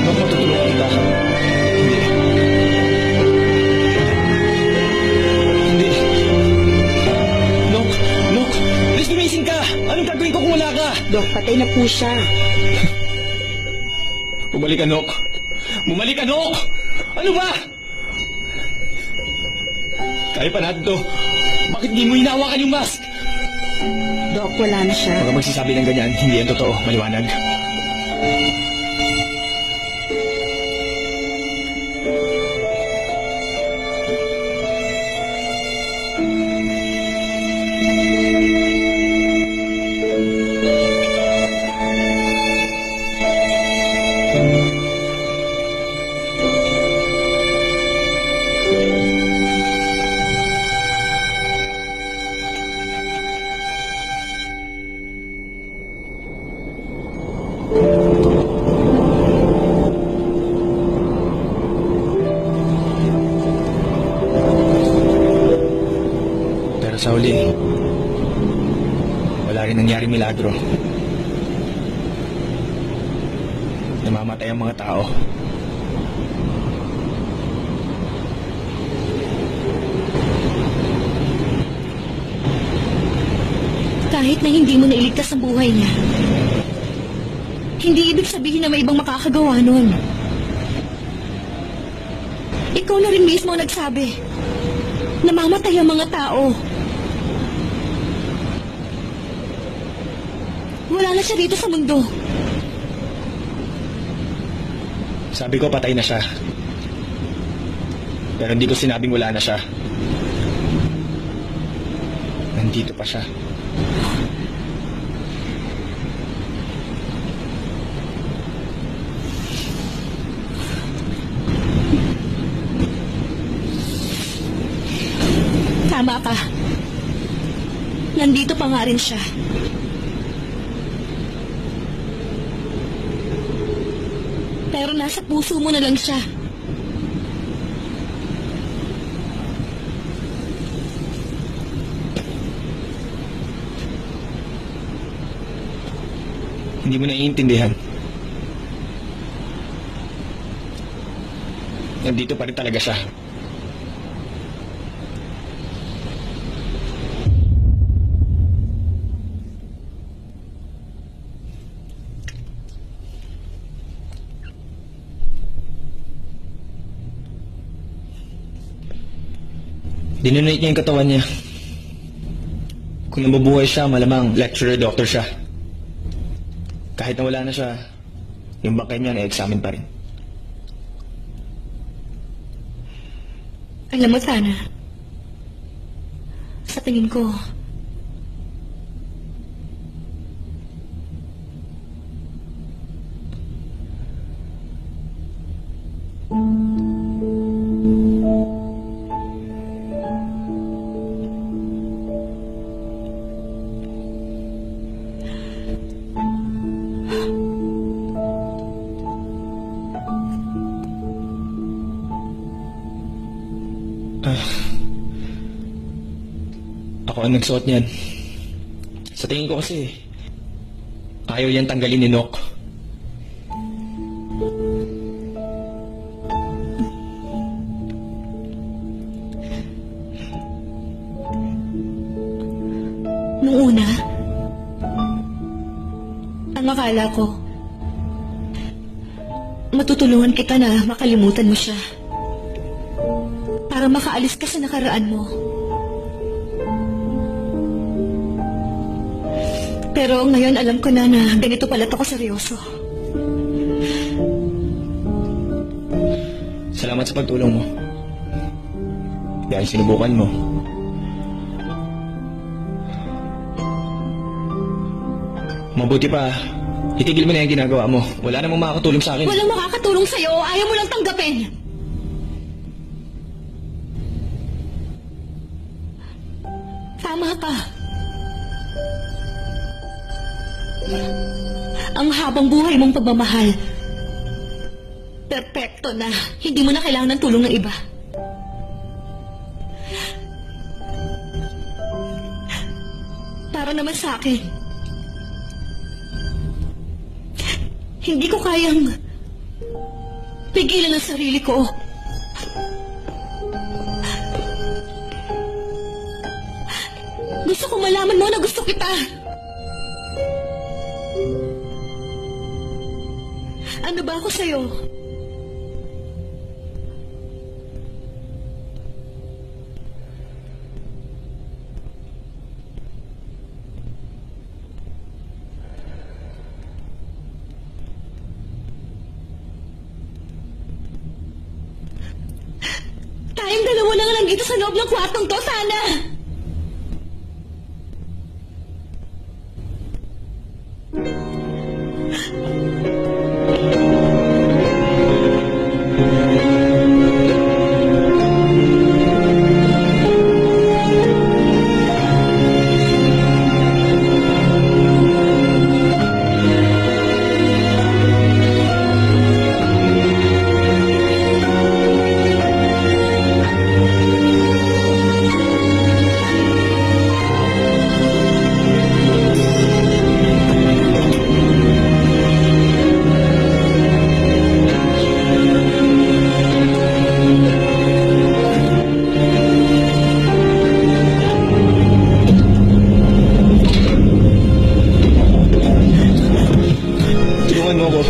Nok, matutulungan kita. Hindi. Nok! Nok! Please, gumising ka! Anong gagawin ko kung wala ka? Doc, patay na po siya. Bumalik ka, Nok! Bumalik ka, Nok! Ano ba? Kaya pa natin to. Bakit di mo hinawakan yung mask? Doc, wala na siya. Huwag kang magsasabi ng ganyan. Hindi yan totoo. Maliwanag. Pero sa huli, wala rin nangyari milagro. Namamatay ang mga tao. Kahit na hindi mo nailigtas ang buhay niya, hindi ibig sabihin na may ibang makakagawa nun. Ikaw na rin mismo ang nagsabi. Namamatay ang mga tao. Wala na siya dito sa mundo. Sabi ko patay na siya. Pero hindi ko sinabing wala na siya. Nandito pa siya. Tama ka. Nandito pa nga rin siya. Pero nasa puso mo na lang siya. Hindi mo naiintindihan. Nandito pa rin talaga siya. Dinonate niya yung katawan niya. Kung nabubuhay siya, malamang lecturer, doctor siya. Kahit na wala na siya, yung bangkay niya na-examine pa rin. Alam mo, Tana, sa tingin ko, Ako ang nagsuot niyan. Sa tingin ko kasi, ayaw yan tanggalin ni Nock. nung una, ang akala ko, matutulungan kita na makalimutan mo siya. Para makaalis ka sa nakaraan mo. Pero ngayon alam ko na ganito pala ako seryoso. Salamat sa pagtulong mo. Dahil sinubukan mo. Mabuti pa, itigil mo na yung ginagawa mo. Wala namang makakatulong sa akin. Walang makakatulong sa'yo. Ayaw mo lang tanggapin. Tama ka. Ang habang buhay mong pagmamahal, perpekto na. Hindi mo na kailangan ng tulong ng iba. Para naman sa akin, hindi ko kayang pigilan ang sarili ko. Gusto ko malaman mo na gusto kita. Ano ba ako sa'yo? Tayong dalawa na nga lang dito sa loob ng kwartong to, sana! Tulungan mo ako.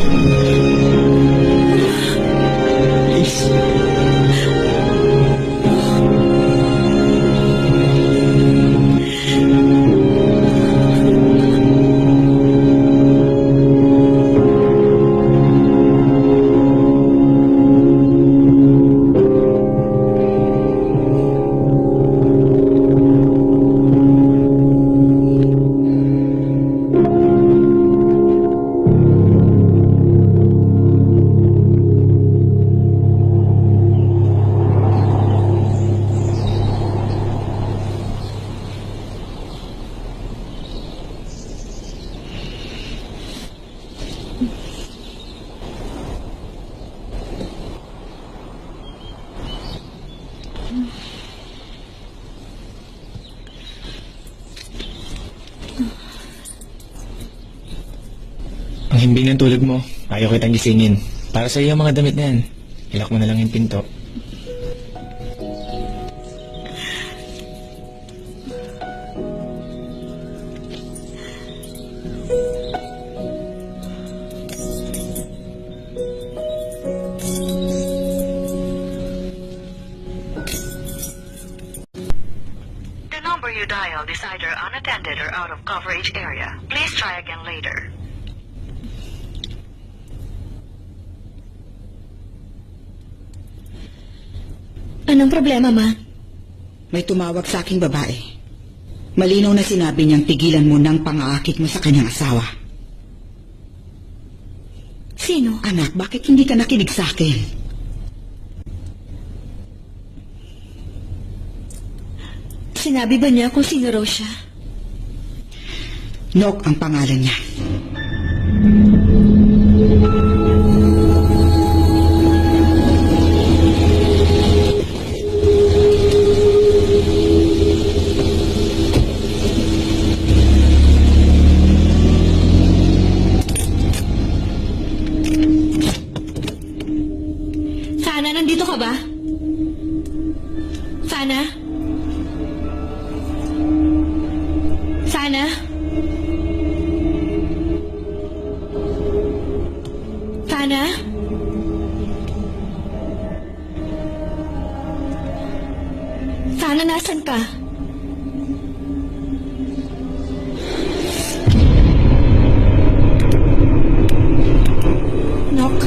Please. Lambing ng tulog mo. Ayaw kitang gisingin. Para sa iyo ang mga damit na yan. Ilak mo na lang yung pinto. The number you dialed is either unattended or out of coverage area. Please try again later. Anong problema, Ma? May tumawag sa aking babae. Malinaw na sinabi niyang tigilan mo ng pang-aakit mo sa kanyang asawa. Sino? Anak, bakit hindi ka nakinig sa akin? Sinabi ba niya kung sino raw siya? Nok ang pangalan niya. Sana, nandito ka ba? Sana? Sana? Sana? Sana, nasan ka? Nok?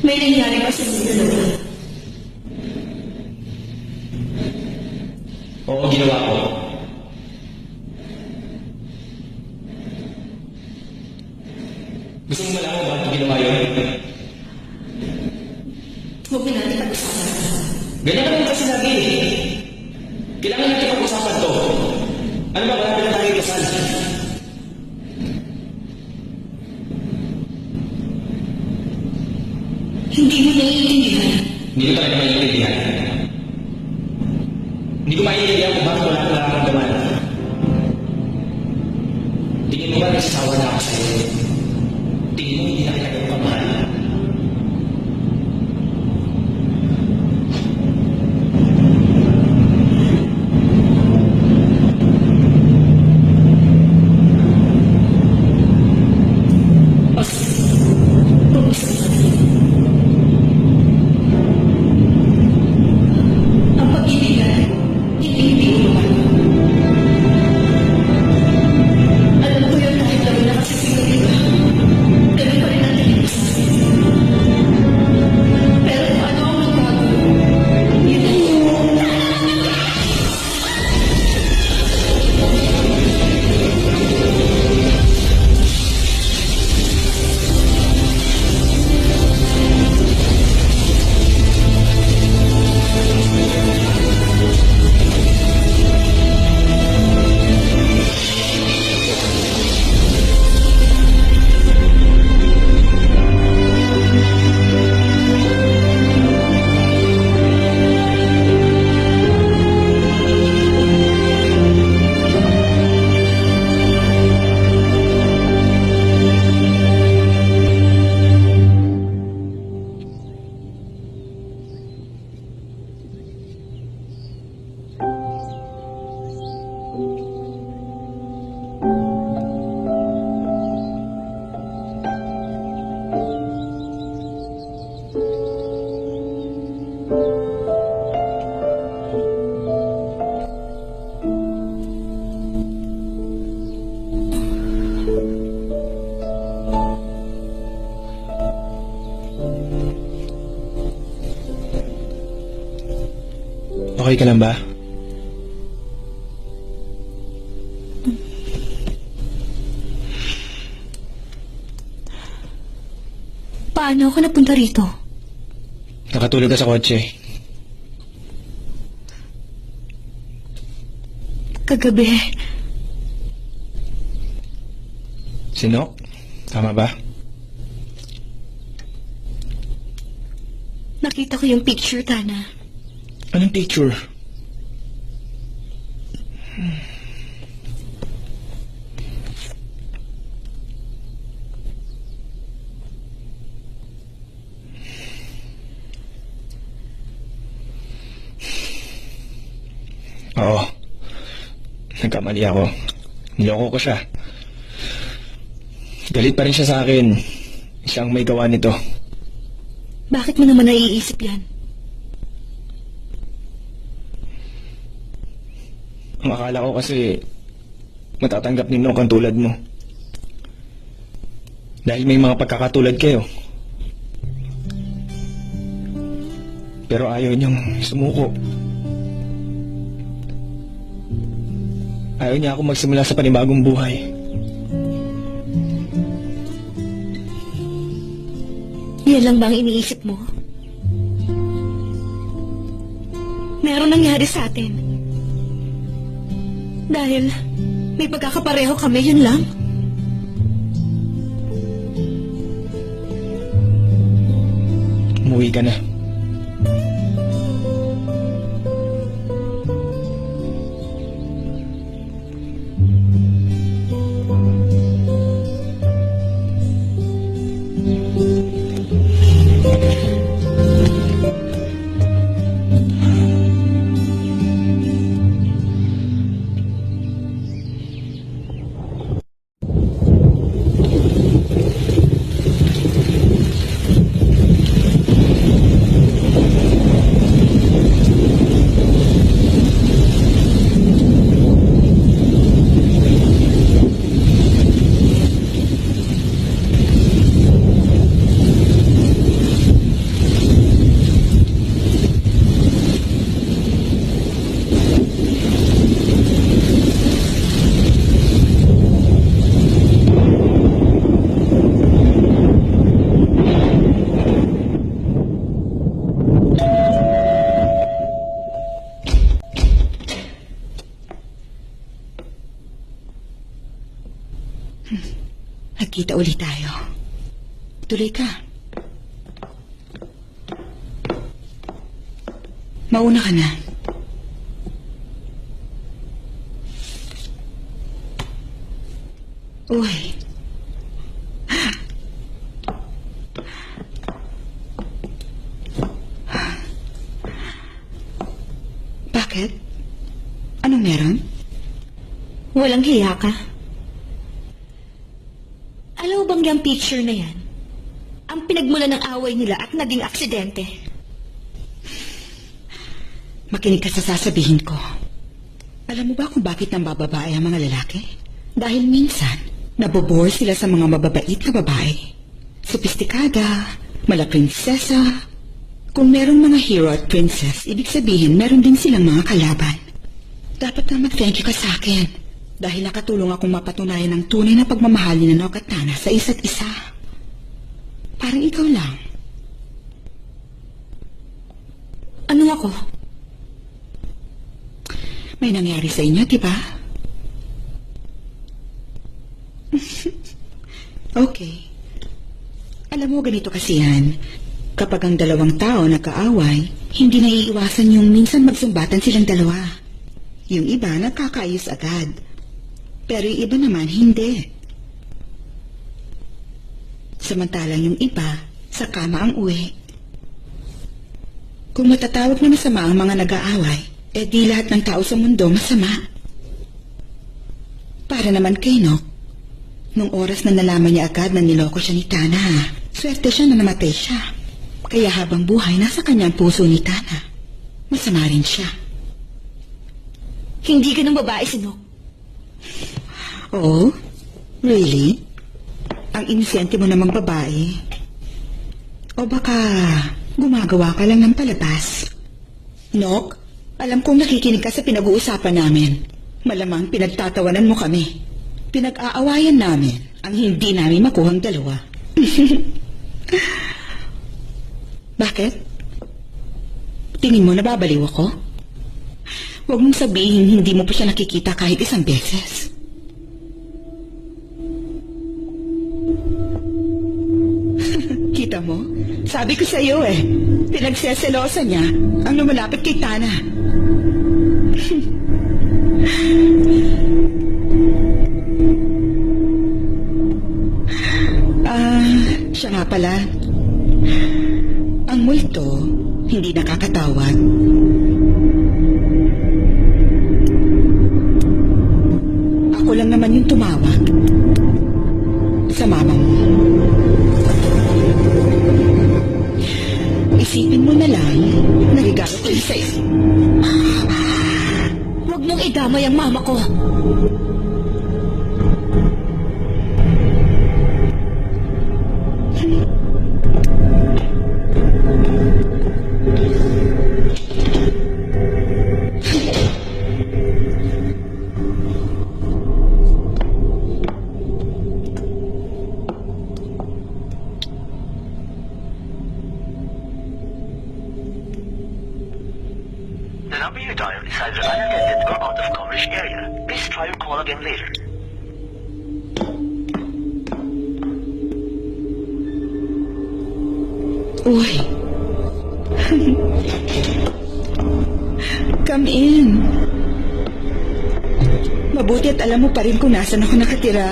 May nangyari ba sa inyo dalawa? Oo, ginawa ko. Gusto mo malaman bakit ko ginawa yun? Huwag na natin pag-usapan. Ganyan ka naman kasi lagi eh. Kailangan natin pag-usapan to. Ano ba, wala na tayo kasal? Hindi mo naiintindihan. Hindi ko talaga maintindihan. Hindi ko maintindihan kung bakit wala ka nararamdaman. Tingin mo ba nagsasawa na ako sa'yo? Tingin mo hindi na kita ganun kamahal? Ang pag-ibig natin, hindi mo naman. Alam ko yun kahit lalo na kasi sino iba. Ganun pa rin natin yung gusto. Pero kung ano ang magbago, yun ang Okay ka lang ba? Paano ako napunta rito? Nakatulog ka sa kotse. Kagabi, Sinok? Tama ba? nakita ko yung picture, Tana. Anong picture? Oo. Nagkamali ako. Niloko ko siya. Galit pa rin siya sa akin. Siya ang may gawa nito. Bakit mo naman naiisip yan? Ang akala ko kasi matatanggap ni Nok ang tulad mo. Dahil may mga pagkakatulad kayo. Pero ayaw niyang sumuko. Ayaw niya ako magsimula sa panibagong buhay. Yan lang ba ang iniisip mo? Meron nangyari sa atin. Dahil may pagkakapareho kami, yun lang. Umuwi ka na. magkita ulit tayo. Tuloy ka. Mauna ka na. Uy. Bakit? Anong meron? Walang hiya ka. Alam mo bang yung picture na yan? Ang pinagmula ng away nila at naging aksidente. Makinig ka sa sasabihin ko. Alam mo ba kung bakit nang bababae ang mga lalaki? Dahil minsan, nabobore sila sa mga mababait na babae. Sopistikada, malaprinsesa. Kung merong mga hero at princess, ibig sabihin meron din silang mga kalaban. Dapat na mag-thank you ka sa akin. Dahil nakatulong akong mapatunayan ng tunay na pagmamahal ni Nanok at Tana sa isa't isa. Parang ikaw lang. Ano ako? May nangyari sa inyo, di ba? Okay. Alam mo, ganito kasi yan. Kapag ang dalawang tao nagkaaway, hindi naiiwasan yung minsan magsumbatan silang dalawa. Yung iba nagkakaayos agad. Pero yung iba naman hindi. Samantalang yung iba, sa kama ang uwi. Kung matatawag na masama ang mga nag-aaway, di lahat ng tao sa mundo masama. Para naman kay Nok, nung oras na nalaman niya agad na niloko siya ni Tana, swerte siya na namatay siya. Kaya habang buhay, nasa kanyang puso ni Tana. Masama rin siya. Hindi ka ng babae, si Nok. Oh? Really? Ang inosente mo namang babae? O baka gumagawa ka lang ng palabas? Nok, alam kong nakikinig ka sa pinag-uusapan namin. Malamang pinagtatawanan mo kami. Pinag-aawayan namin ang hindi namin makuhang dalawa. Bakit? Tingin mo nababaliw ako? Huwag mong sabihin hindi mo pa siya nakikita kahit isang beses. Kita mo? Sabi ko sa iyo pinagseselosa niya ang lumalapit kay Tana. Siya nga pala. Ang multo, hindi nakakatawag. Ako lang naman yung tumawag. Sa mama mo. Isipin mo na lang, nagigalo ko yung sa'yo. Huwag mong idamay ang mama ko. The number you dialed is either unattended or out of coverage area. Please try your call again later. Uy. Come in. Mabuti at alam mo pa rin kung nasan ako nakatira.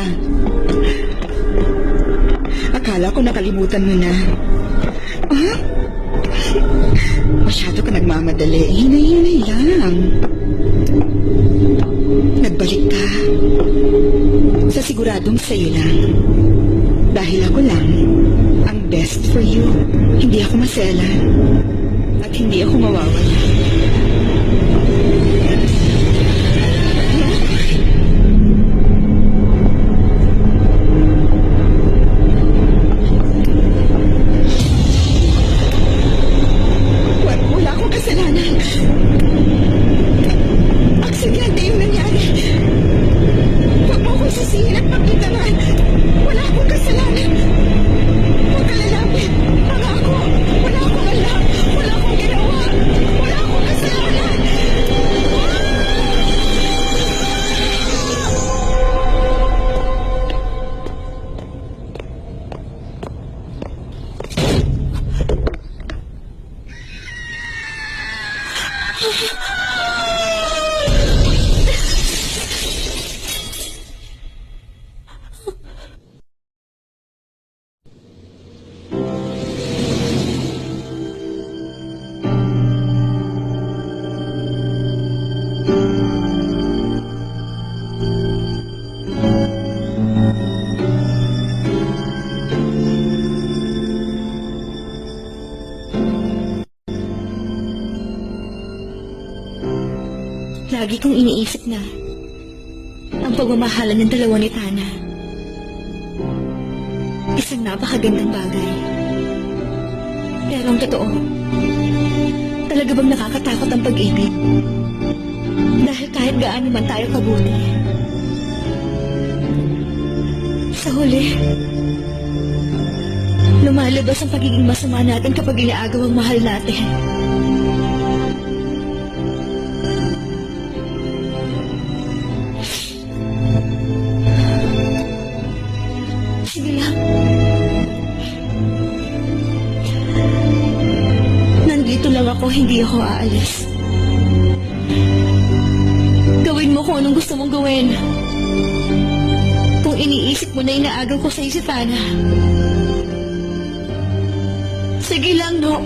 Akala ko nakalimutan mo na. Ah? Masyado ka nagmamadali. Hinay-hinay lang. Nagbalik ka. Sa siguradong sa'yo lang. Dahil ako lang ang best for you. Hindi ako maselan. At hindi ako mawawala. Wala akong kasalanan. Aksidente yung nangyari. Huwag mo akong sisihin at magkitangan. Wala akong kasalanan. Huwag ka lalapit. Pangako. Wala akong alam. Wala akong ginawa. Wala akong kasalanan. Lagi kong iniisip na ang pagmamahalan ng dalawa ni Tana. Isang napakagandang bagay. Pero ang totoo, talaga bang nakakatakot ang pag-ibig? Dahil kahit gaano man tayo kabuti, sa huli, lumalabas ang pagiging masama natin kapag inaagaw ang mahal natin. Sige lang. Nandito lang ako, hindi ako aalis. Gawin mo kung anong gusto mong gawin. Kung iniisip mo na inaagaw ko sa'yo si Tana. Sige lang, no?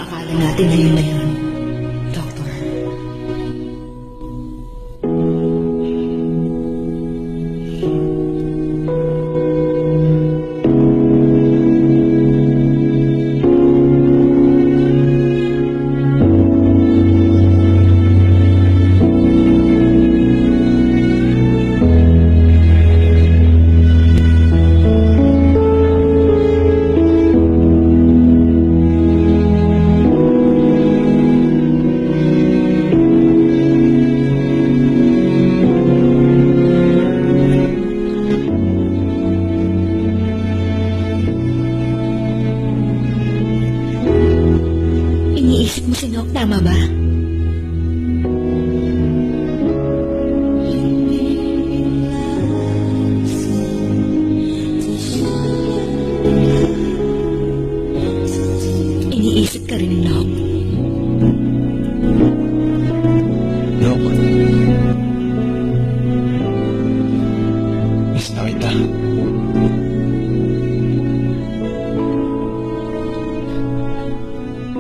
akala natin na yun na yun, Doctor. Iniisip mo si Nok, tama ba? Iniisip ka rin ni Nok. Nok. Miss na kita.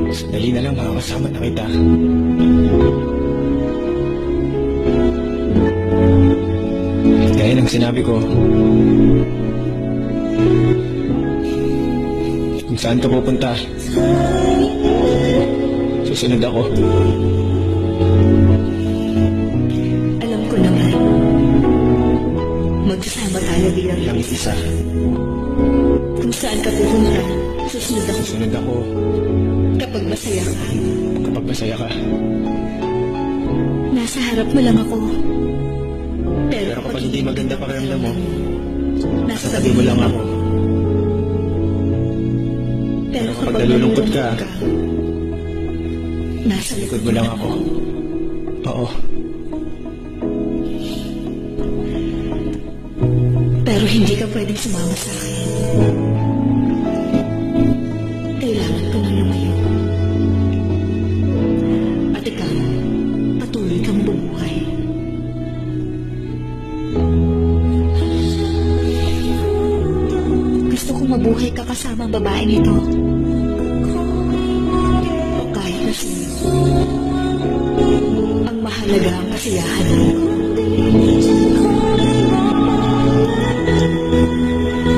Sandali na lang makakasama na kita. Gaya ng sinabi ko, kung saan ka pupunta, susunod ako. Alam ko naman. Magsasama tayo bilang Lang isa. kung saan ka pupunta. Susunod ako Susunod ako kapag masaya ka. kapag masaya ka. Nasa harap mo lang ako. Pero kapag hindi maganda pakiramdam mo, nasa tabi mo lang ako. Pero kapag nalulungkot ka, nasa likod mo lang ako. Oo. Pero hindi ka pwedeng sumama sa akin. Kailangan ko nang lumayo. At ikaw, patuloy kang bumuhay. Gusto kong mabuhay ka kasama ang babaeng ito. O kahit na sino. Ang mahalaga ang kasiyahan mo.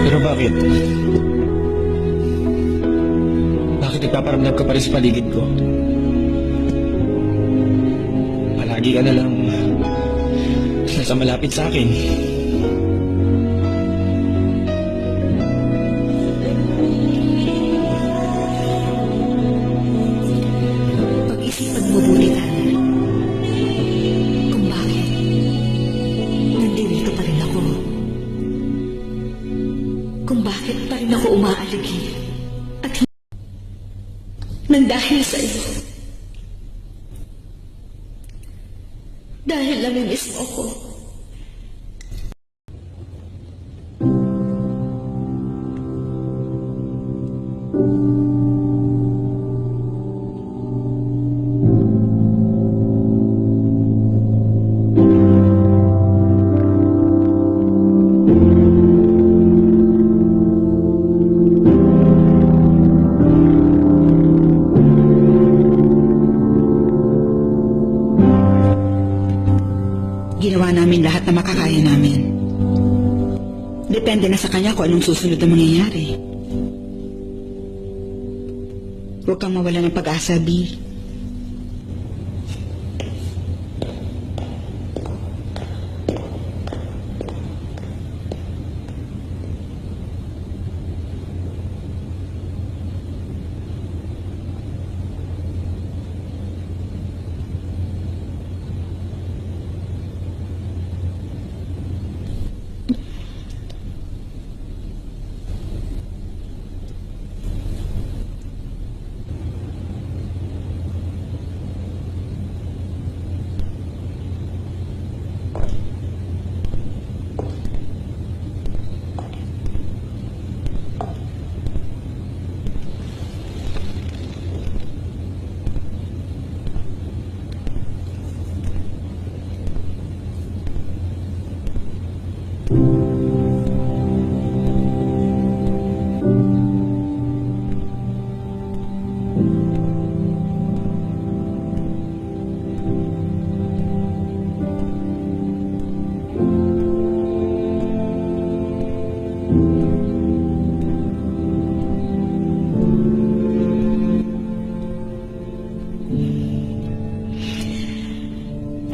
Pero bakit? Bakit nagpaparamdam ka pa rin sa paligid ko? Palagi ka na lang nasa malapit sa akin. Pag-isipan mo buti tayo. Kung bakit nandito pa rin ako. Kung bakit pa rin ako umaaligi. At nang dahil sa iyo. Dahil namimiss mo ako. Ginawa namin lahat na makakaya namin. Depende na sa kanya kung anong susunod na mangyayari. Huwag kang mawala ng pag-asa, Bill.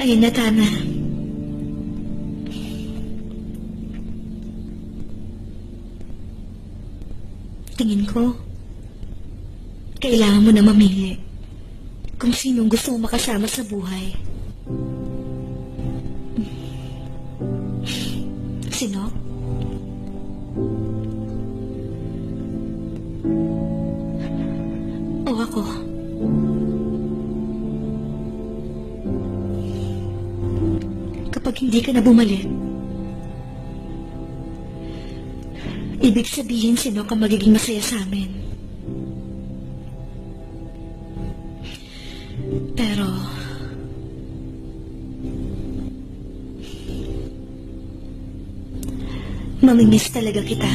Ayun na, Tana. Tingin ko, kailangan mo na mamili kung sinong gusto mo makasama sa buhay. Sino? O ako? Kapag hindi ka na bumalik, ibig sabihin sino ka magiging masaya sa amin. Pero, mamimiss talaga kita.